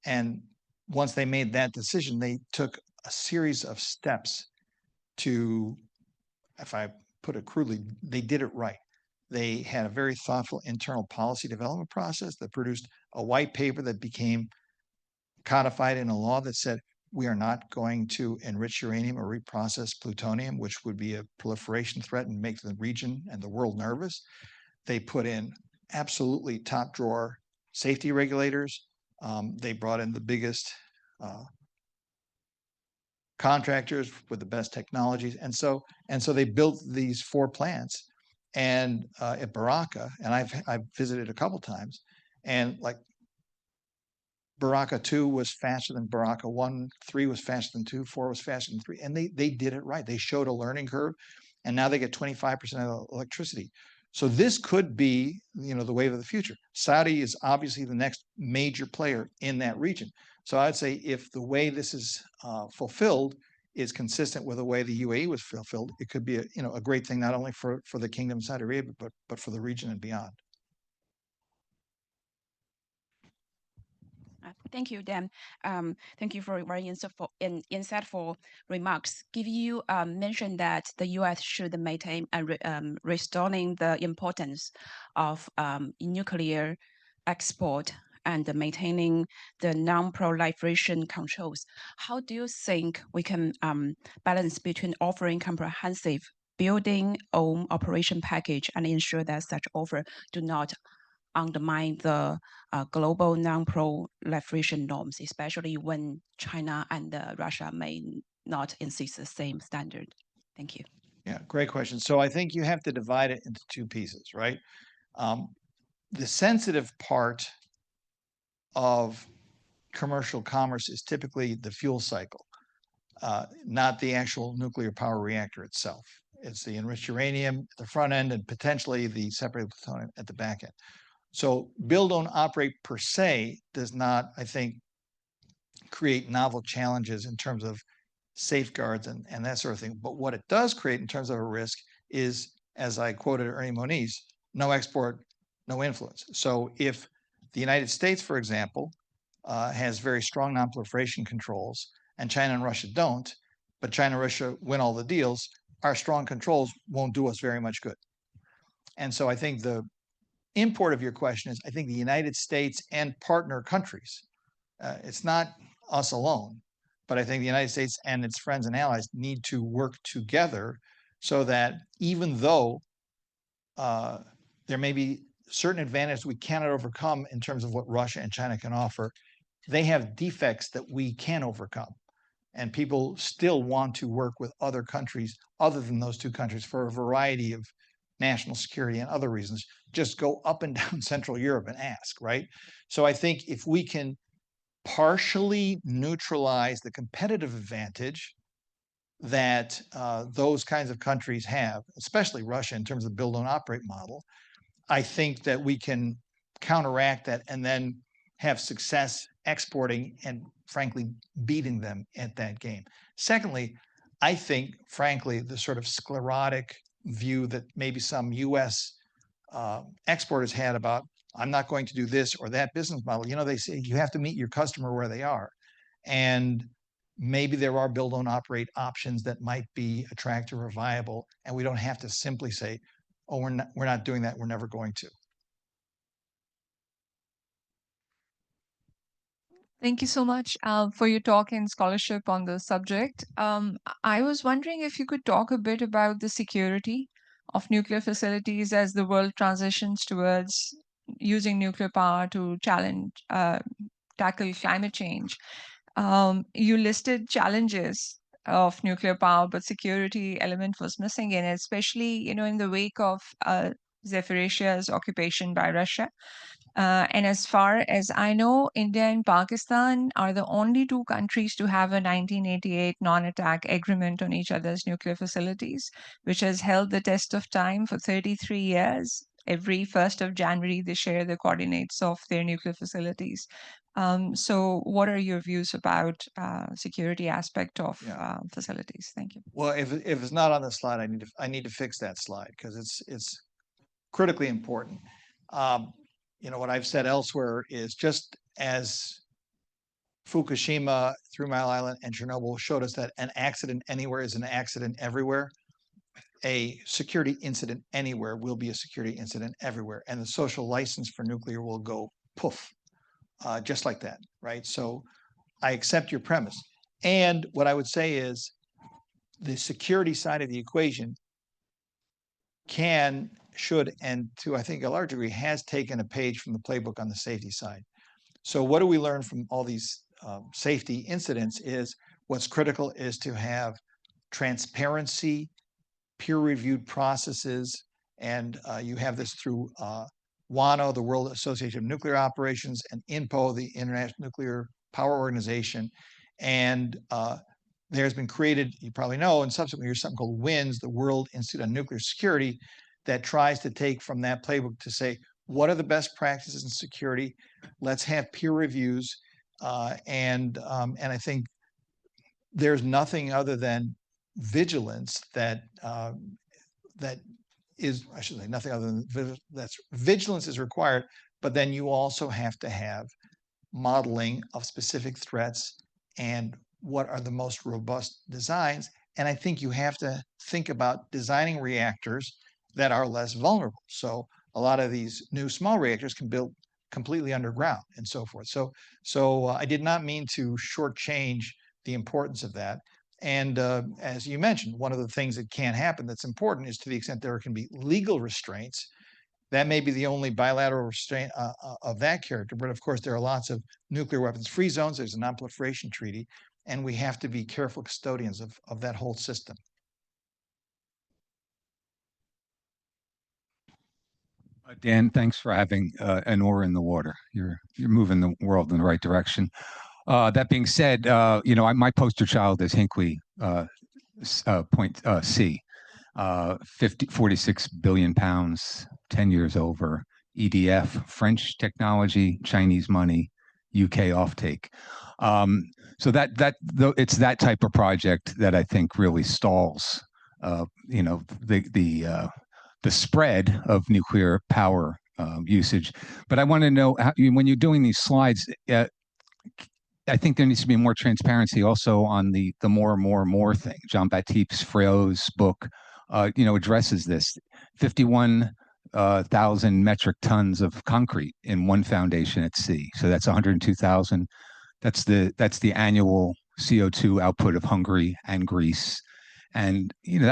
And once they made that decision, they took a series of steps to, if I put it crudely, they did it right. They had a very thoughtful internal policy development process that produced a white paper that became codified in a law that said we are not going to enrich uranium or reprocess plutonium, which would be a proliferation threat and make the region and the world nervous. They put in absolutely top drawer safety regulators. They brought in the biggest contractors with the best technologies, and so they built these 4 plants. And at Baraka, and I've visited a couple times, and like Baraka 2 was faster than Baraka 1, 3 was faster than 2, 4 was faster than 3, and they did it right. They showed a learning curve, and now they get 25% of the electricity. So this could be, the wave of the future. Saudi is obviously the next major player in that region. So I'd say if the way this is fulfilled is consistent with the way the UAE was fulfilled, it could be a great thing not only for the Kingdom of Saudi Arabia but for the region and beyond. Thank you, Dan. Thank you for very insightful remarks. You mentioned that the U.S. should maintain restoring the importance of nuclear export and maintaining the non-proliferation controls. How do you think we can balance between offering comprehensive building own operation package and ensure that such offer do not undermine the global non-proliferation norms, especially when China and Russia may not insist the same standard? Thank you. Yeah, great question. So I think you have to divide it into 2 pieces, right? The sensitive part of commercial commerce is typically the fuel cycle, not the actual nuclear power reactor itself. It's the enriched uranium at the front end and potentially the separated plutonium at the back end. So build, own, operate per se does not, I think, create novel challenges in terms of safeguards and that sort of thing. But what it does create in terms of a risk is, as I quoted Ernie Moniz, no export, no influence. So if the United States, for example, has very strong non-proliferation controls and China and Russia don't, but China and Russia win all the deals, our strong controls won't do us very much good. And so I think the import of your question is, I think the United States and partner countries, it's not us alone, but I think the United States and its friends and allies need to work together so that even though there may be certain advantages we cannot overcome in terms of what Russia and China can offer, they have defects that we can overcome. And people still want to work with other countries other than those 2 countries for a variety of national security and other reasons. Just go up and down Central Europe and ask, right? So I think if we can partially neutralize the competitive advantage that those kinds of countries have, especially Russia in terms of build, own, operate model, I think that we can counteract that and then have success exporting and frankly beating them at that game. Secondly, I think, frankly, the sort of sclerotic view that maybe some U.S. Exporters had about, I'm not going to do this or that business model. They say you have to meet your customer where they are. And maybe there are build, own, operate options that might be attractive or viable. And we don't have to simply say, oh, we're not doing that. We're never going to. Thank you so much for your talk and scholarship on the subject. I was wondering if you could talk a bit about the security of nuclear facilities as the world transitions towards using nuclear power to tackle climate change. You listed challenges of nuclear power, but security element was missing in it, especially in the wake of Zaporizhia's occupation by Russia. And as far as I know, India and Pakistan are the only 2 countries to have a 1988 non-attack agreement on each other's nuclear facilities, which has held the test of time for 33 years. Every 1st of January, they share the coordinates of their nuclear facilities. So what are your views about security aspect of facilities? Thank you. Well, if it's not on the slide, I need to fix that slide because it's critically important. What I've said elsewhere is just as Fukushima, 3 Mile Island, and Chernobyl showed us that an accident anywhere is an accident everywhere. A security incident anywhere will be a security incident everywhere. And the social license for nuclear will go poof, just like that, right? So I accept your premise. And what I would say is the security side of the equation can, should, and to I think a large degree has taken a page from the playbook on the safety side. So what do we learn from all these safety incidents is what's critical is to have transparency, peer-reviewed processes, and you have this through WANO, the World Association of Nuclear Operations, and INPO, the International Nuclear Power Organization. And there's been created, you probably know, in subsequent years, something called WINS, the World Institute on Nuclear Security, that tries to take from that playbook to say, what are the best practices in security? Let's have peer reviews. And I think there's nothing other than vigilance that that is, I should say, nothing other than that's vigilance is required, but then you also have to have modeling of specific threats and what are the most robust designs. And I think you have to think about designing reactors that are less vulnerable. So a lot of these new small reactors can build completely underground and so forth. So I did not mean to shortchange the importance of that. And as you mentioned, one of the things that can happen that's important is to the extent there can be legal restraints. That may be the only bilateral restraint of that character. But of course, there are lots of nuclear weapons free zones. There's a non-proliferation treaty, and we have to be careful custodians of that whole system. Dan, thanks for having an oar in the water. You're moving the world in the right direction. That being said, my poster child is Hinkley point C, 46 billion pounds, 10 years over, EDF, French technology, Chinese money, UK offtake. So it's that type of project that I think really stalls, the spread of nuclear power usage. But I want to know when you're doing these slides. I think there needs to be more transparency also on the more thing. Jean-Baptiste Friot's book, addresses this. 51,000 metric tons of concrete in one foundation at sea. So that's 102,000. That's the annual CO2 output of Hungary and Greece. And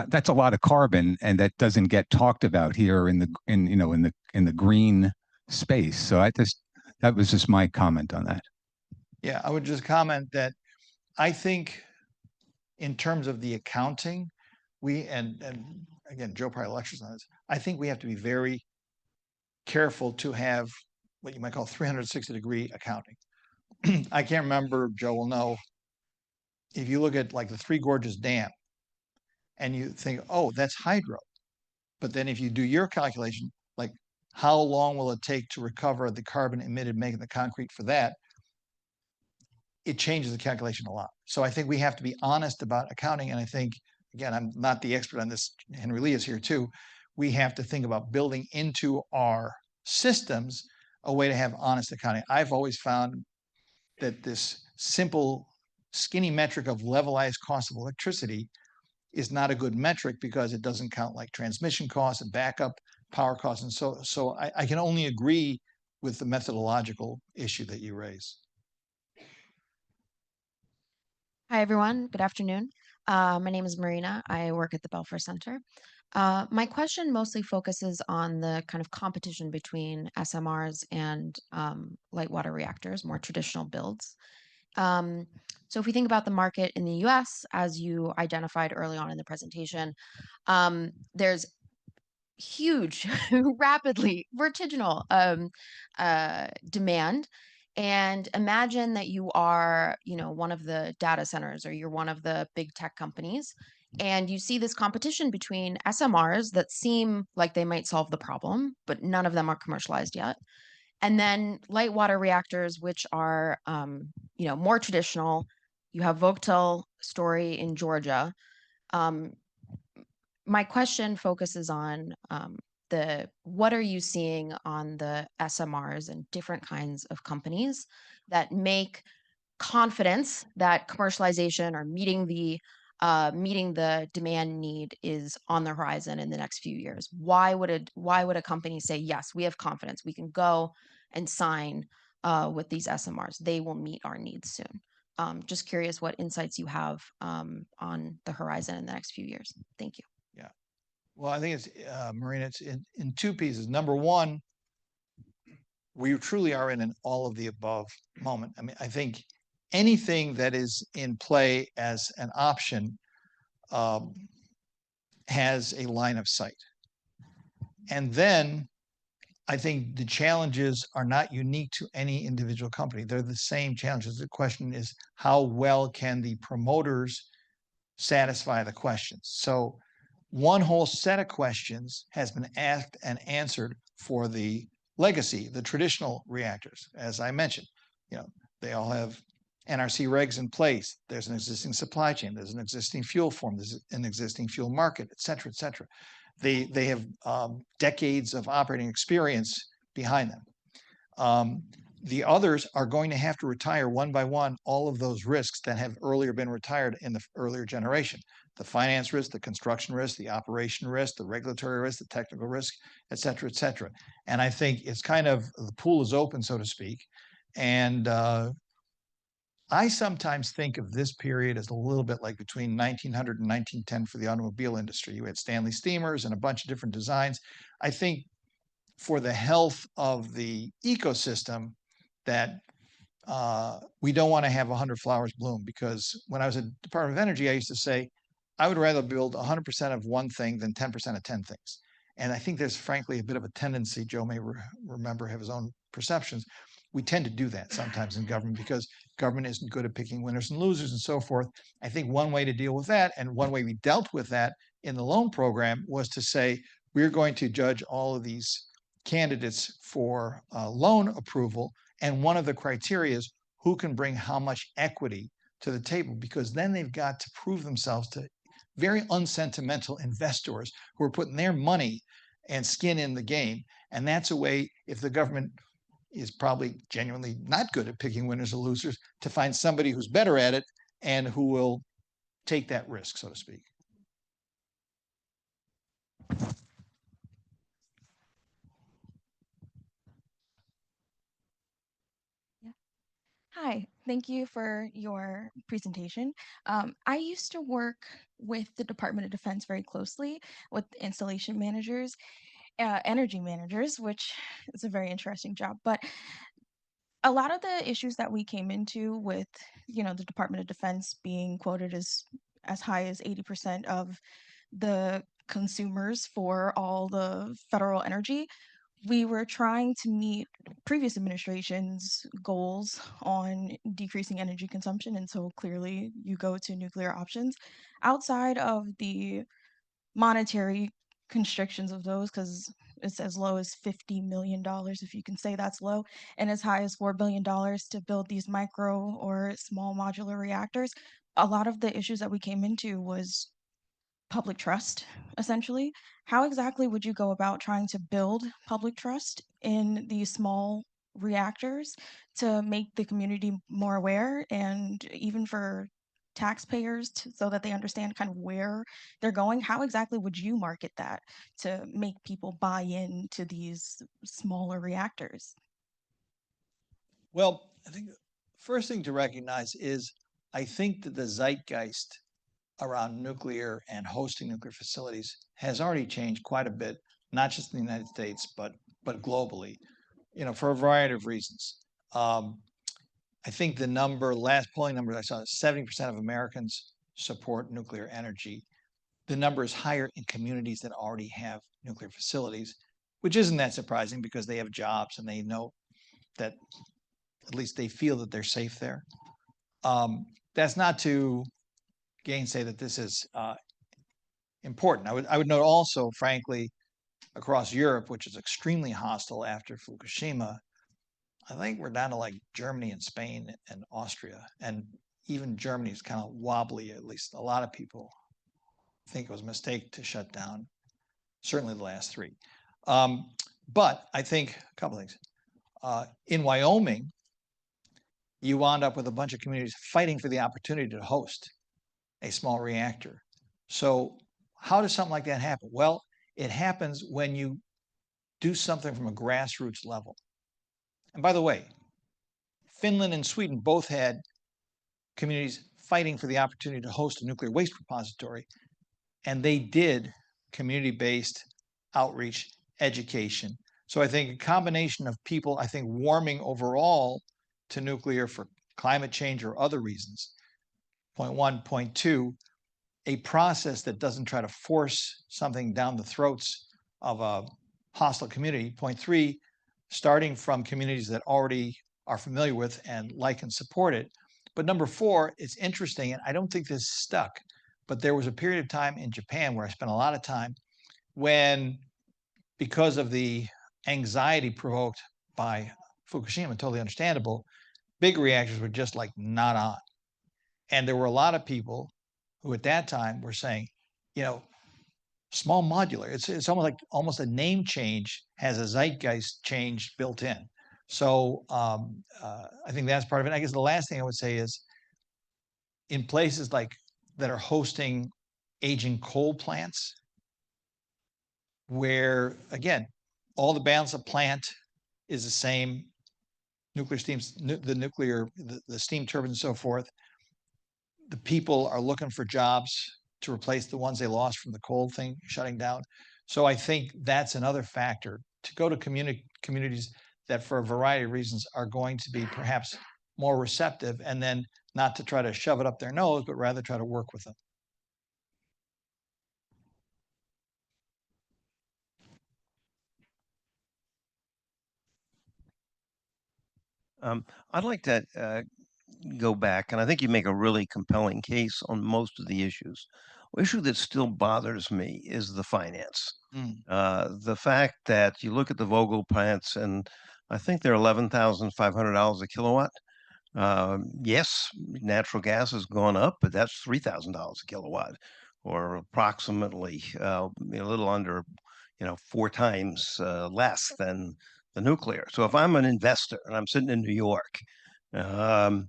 that's a lot of carbon, and that doesn't get talked about here in the green space. So that was just my comment on that. Yeah, I would just comment that I think in terms of the accounting, and again, Joe probably lectures on this, I think we have to be very careful to have what you might call 360-degree accounting. I can't remember, Joe will know, if you look at like the Three Gorges Dam and you think, oh, that's hydro. But then if you do your calculation, like how long will it take to recover the carbon emitted making the concrete for that? It changes the calculation a lot. So I think we have to be honest about accounting. And I think, again, I'm not the expert on this. Henry Lee is here too. We have to think about building into our systems a way to have honest accounting. I've always found that this simple, skinny metric of levelized cost of electricity is not a good metric because it doesn't count like transmission costs and backup power costs. And so I can only agree with the methodological issue that you raise. Hi, everyone. Good afternoon. My name is Marina. I work at the Belfer Center. My question mostly focuses on the kind of competition between SMRs and light water reactors, more traditional builds. So if we think about the market in the US, as you identified early on in the presentation, there's huge, rapidly vertiginal demand. And imagine that you are, one of the data centers or you're one of the big tech companies, and you see this competition between SMRs that seem like they might solve the problem, but none of them are commercialized yet. And then light water reactors, which are, more traditional. You have Vogtle story in Georgia. My question focuses on what are you seeing on the SMRs and different kinds of companies that make confidence that commercialization or meeting the demand need is on the horizon in the next few years? Why would a company say, yes, we have confidence, we can go and sign with these SMRs, they will meet our needs soon? Just curious what insights you have on the horizon in the next few years. Thank you. Yeah. Well, I think it's, Marina, it's in two pieces. Number one, we truly are in an all of the above moment. I mean, I think anything that is in play as an option has a line of sight. And then I think the challenges are not unique to any individual company. They're the same challenges. The question is, how well can the promoters satisfy the questions? So one whole set of questions has been asked and answered for the legacy, the traditional reactors. As I mentioned, they all have NRC regs in place. There's an existing supply chain. There's an existing fuel form. There's an existing fuel market, et cetera, et cetera. They have decades of operating experience behind them. The others are going to have to retire one by one all of those risks that have earlier been retired in the earlier generation. The finance risk, the construction risk, the operation risk, the regulatory risk, the technical risk, et cetera, et cetera. And I think it's kind of, the pool is open, so to speak. And I sometimes think of this period as a little bit like between 1900 and 1910 for the automobile industry. You had Stanley steamers and a bunch of different designs. I think for the health of the ecosystem that we don't want to have 100 flowers bloom, because when I was at Department of Energy, I used to say, I would rather build 100% of one thing than 10% of 10 things. And I think there's frankly a bit of a tendency, Joe may remember, have his own perceptions. We tend to do that sometimes in government because government isn't good at picking winners and losers and so forth. I think one way to deal with that, and one way we dealt with that in the loan program, was to say, we're going to judge all of these candidates for loan approval. And one of the criteria is who can bring how much equity to the table, because then they've got to prove themselves to very unsentimental investors who are putting their money and skin in the game. And that's a way, if the government is probably genuinely not good at picking winners or losers, to find somebody who's better at it and who will take that risk, so to speak. Hi, thank you for your presentation. I used to work with the Department of Defense very closely with installation managers, energy managers, which is a very interesting job. But a lot of the issues that we came into with, the Department of Defense being quoted as high as 80% of the consumers for all the federal energy, we were trying to meet previous administration's goals on decreasing energy consumption. And so clearly you go to nuclear options outside of the monetary constrictions of those, because it's as low as $50 million, if you can say that's low, and as high as $4 billion to build these micro or small modular reactors. A lot of the issues that we came into was public trust, essentially. How exactly would you go about trying to build public trust in these small reactors to make the community more aware, and even for taxpayers so that they understand kind of where they're going? How exactly would you market that to make people buy into these smaller reactors? Well, I think the first thing to recognize is, I think that the zeitgeist around nuclear and hosting nuclear facilities has already changed quite a bit, not just in the United States, but globally, for a variety of reasons. I think the last polling number I saw, 70% of Americans support nuclear energy. The number is higher in communities that already have nuclear facilities, which isn't that surprising because they have jobs and they know that, at least they feel that they're safe there. That's not to gainsay that this is important. I would note also, frankly, across Europe, which is extremely hostile after Fukushima, I think we're down to like Germany and Spain and Austria, and even Germany is kind of wobbly. At least a lot of people think it was a mistake to shut down, certainly the last three. But I think a couple things. In Wyoming, you wound up with a bunch of communities fighting for the opportunity to host a small reactor. So how does something like that happen? Well, it happens when you do something from a grassroots level. And by the way, Finland and Sweden both had communities fighting for the opportunity to host a nuclear waste repository, and they did community-based outreach, education. So I think a combination of people, I think, warming overall to nuclear for climate change or other reasons. Point one. Point two, a process that doesn't try to force something down the throats of a hostile community. Point three, starting from communities that already are familiar with and like and support it. But number four, it's interesting, and I don't think this stuck, but there was a period of time in Japan where I spent a lot of time when, because of the anxiety provoked by Fukushima, totally understandable, big reactors were just like not on. And there were a lot of people who at that time were saying, you know, small modular, it's almost a name change has a zeitgeist change built in. So I think that's part of it. I guess the last thing I would say is in places like that are hosting aging coal plants, where again, all the balance of plant is the same, nuclear steam, the steam turbines and so forth. The people are looking for jobs to replace the ones they lost from the coal thing shutting down. So I think that's another factor to go to communities that for a variety of reasons are going to be perhaps more receptive, and then not to try to shove it up their nose, but rather try to work with them. I'd like to go back, and I think you make a really compelling case on most of the issues. The issue that still bothers me is the finance. The fact that you look at the Vogtle plants, and I think they're $11,500 a kilowatt. Yes, natural gas has gone up, but that's $3,000 a kilowatt, or approximately a little under, 4 times less than the nuclear. So if I'm an investor and I'm sitting in New York, why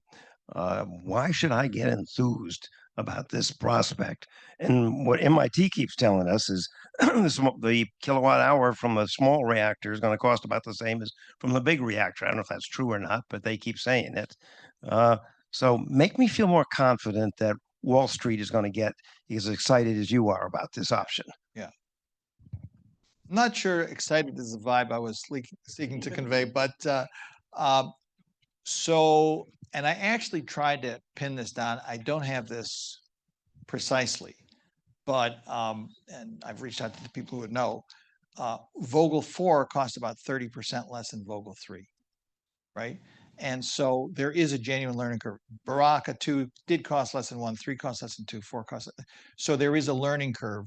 should I get enthused about this prospect? And what MIT keeps telling us is the kilowatt hour from a small reactor is going to cost about the same as from the big reactor. I don't know if that's true or not, but they keep saying it. So make me feel more confident that Wall Street is going to get as excited as you are about this option. Yeah. I'm not sure excited is the vibe I was seeking to convey, but so, and I actually tried to pin this down. I don't have this precisely, but, and I've reached out to the people who would know, Vogtle 4 cost about 30% less than Vogtle 3, right? And so there is a genuine learning curve. Baraka 2 did cost less than 1, 3 cost less than 2, 4 cost less. So there is a learning curve.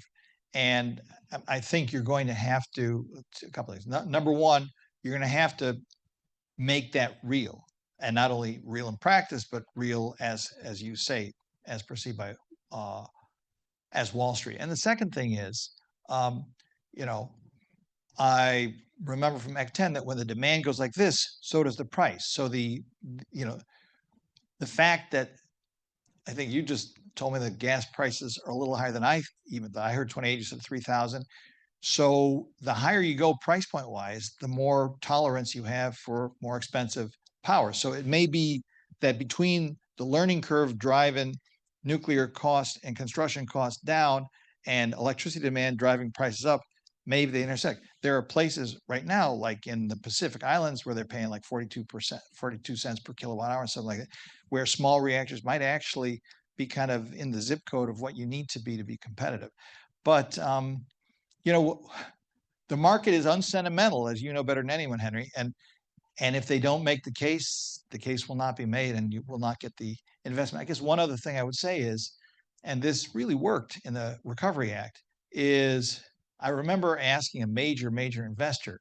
And I think you're going to have to, a couple of things. Number one, you're going to have to make that real, and not only real in practice, but real as you say, as perceived by as Wall Street. And the second thing is, I remember from Act 10 that when the demand goes like this, so does the price. So the fact that I think you just told me that gas prices are a little higher than I heard 28, you said 3,000. So the higher you go price point wise, the more tolerance you have for more expensive power. So it may be that between the learning curve driving nuclear cost and construction costs down and electricity demand driving prices up, maybe they intersect. There are places right now, like in the Pacific Islands, where they're paying like 42 cents per kilowatt hour, something like that, where small reactors might actually be kind of in the zip code of what you need to be competitive. But, the market is unsentimental, as you know better than anyone, Henry. And if they don't make the case will not be made, and you will not get the investment. I guess one other thing I would say is, and this really worked in the Recovery Act, is I remember asking a major investor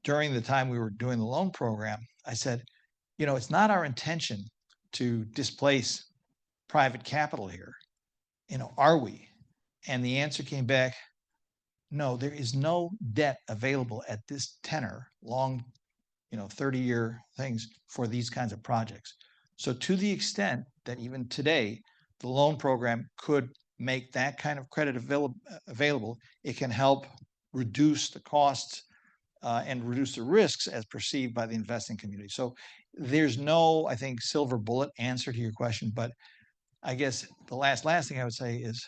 during the time we were doing the loan program. I said, it's not our intention to displace private capital here. Are we? And the answer came back, no, there is no debt available at this tenor, long 30-year things for these kinds of projects. So to the extent that even today, the loan program could make that kind of credit available, it can help reduce the costs and reduce the risks as perceived by the investing community. So there's no, I think, silver bullet answer to your question, but I guess the last thing I would say is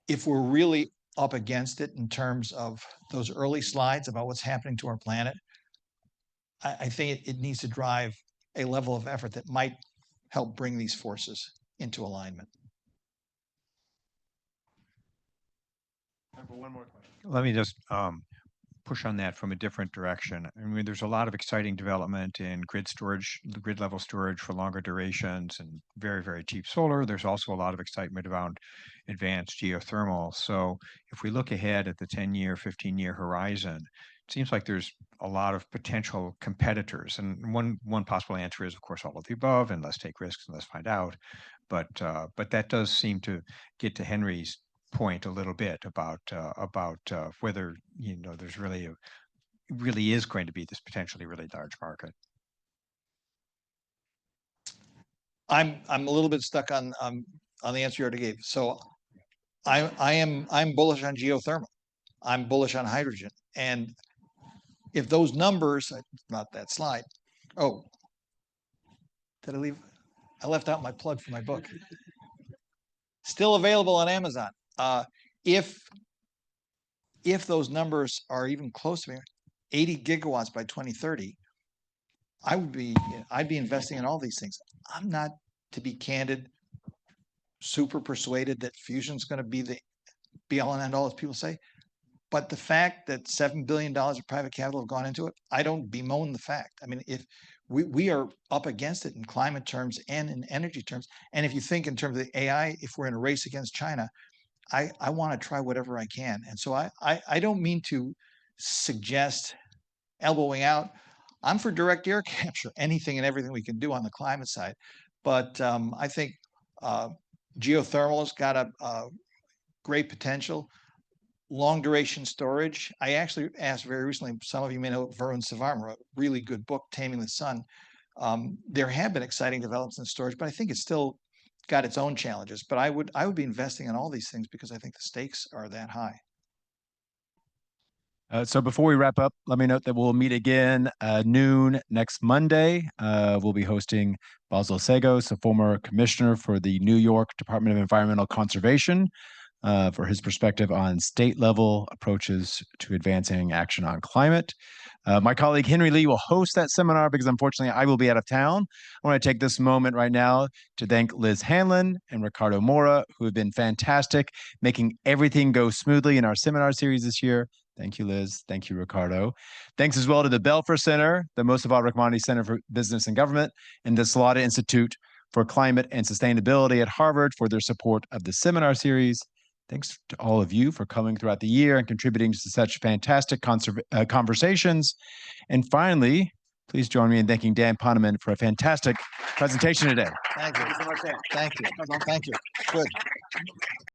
if we're really up against it in terms of those early slides about what's happening to our planet, I think it needs to drive a level of effort that might help bring these forces into alignment. One more question. Let me just push on that from a different direction. I mean, there's a lot of exciting development in grid storage, grid level storage for longer durations and very, very cheap solar. There's also a lot of excitement around advanced geothermal. So if we look ahead at the 10-year, 15-year horizon, it seems like there's a lot of potential competitors. And one possible answer is, of course, all of the above, and let's take risks and let's find out. But that does seem to get to Henry's point a little bit about whether there's really is going to be this potentially really large market. I'm a little bit stuck on the answer you already gave. So I'm bullish on geothermal. I'm bullish on hydrogen. And if those numbers, not that slide. Oh, did I leave? I left out my plug for my book. Still available on Amazon. If those numbers are even close to 80 gigawatts by 2030, I'd be investing in all these things. I'm not, to be candid, super persuaded that fusion's going to be the be all and end all, as people say. But the fact that $7 billion of private capital have gone into it, I don't bemoan the fact. I mean, if we are up against it in climate terms and in energy terms, and if you think in terms of the AI, if we're in a race against China, I want to try whatever I can. And so I don't mean to suggest elbowing out. I'm for direct air capture, anything and everything we can do on the climate side. But I think geothermal has got a great potential. Long duration storage. I actually asked very recently, some of you may know Varun Savarma, a really good book, Taming the Sun. There have been exciting developments in storage, but I think it's still got its own challenges. But I would be investing in all these things because I think the stakes are that high. So before we wrap up, let me note that we'll meet again noon next Monday. We'll be hosting Basil Sagos, a former commissioner for the New York Department of Environmental Conservation, for his perspective on state-level approaches to advancing action on climate. My colleague Henry Lee will host that seminar because unfortunately I will be out of town. I want to take this moment right now to thank Liz Hanlon and Ricardo Mora, who have been fantastic, making everything go smoothly in our seminar series this year. Thank you, Liz. Thank you, Ricardo. Thanks as well to the Belfer Center, the Mosava Rahmani Center for Business and Government, and the Salata Institute for Climate and Sustainability at Harvard for their support of the seminar series. Thanks to all of you for coming throughout the year and contributing to such fantastic conversations. And finally, please join me in thanking Dan Poneman for a fantastic presentation today. Thank you so much, Dan. Thank you. Thank you. Good.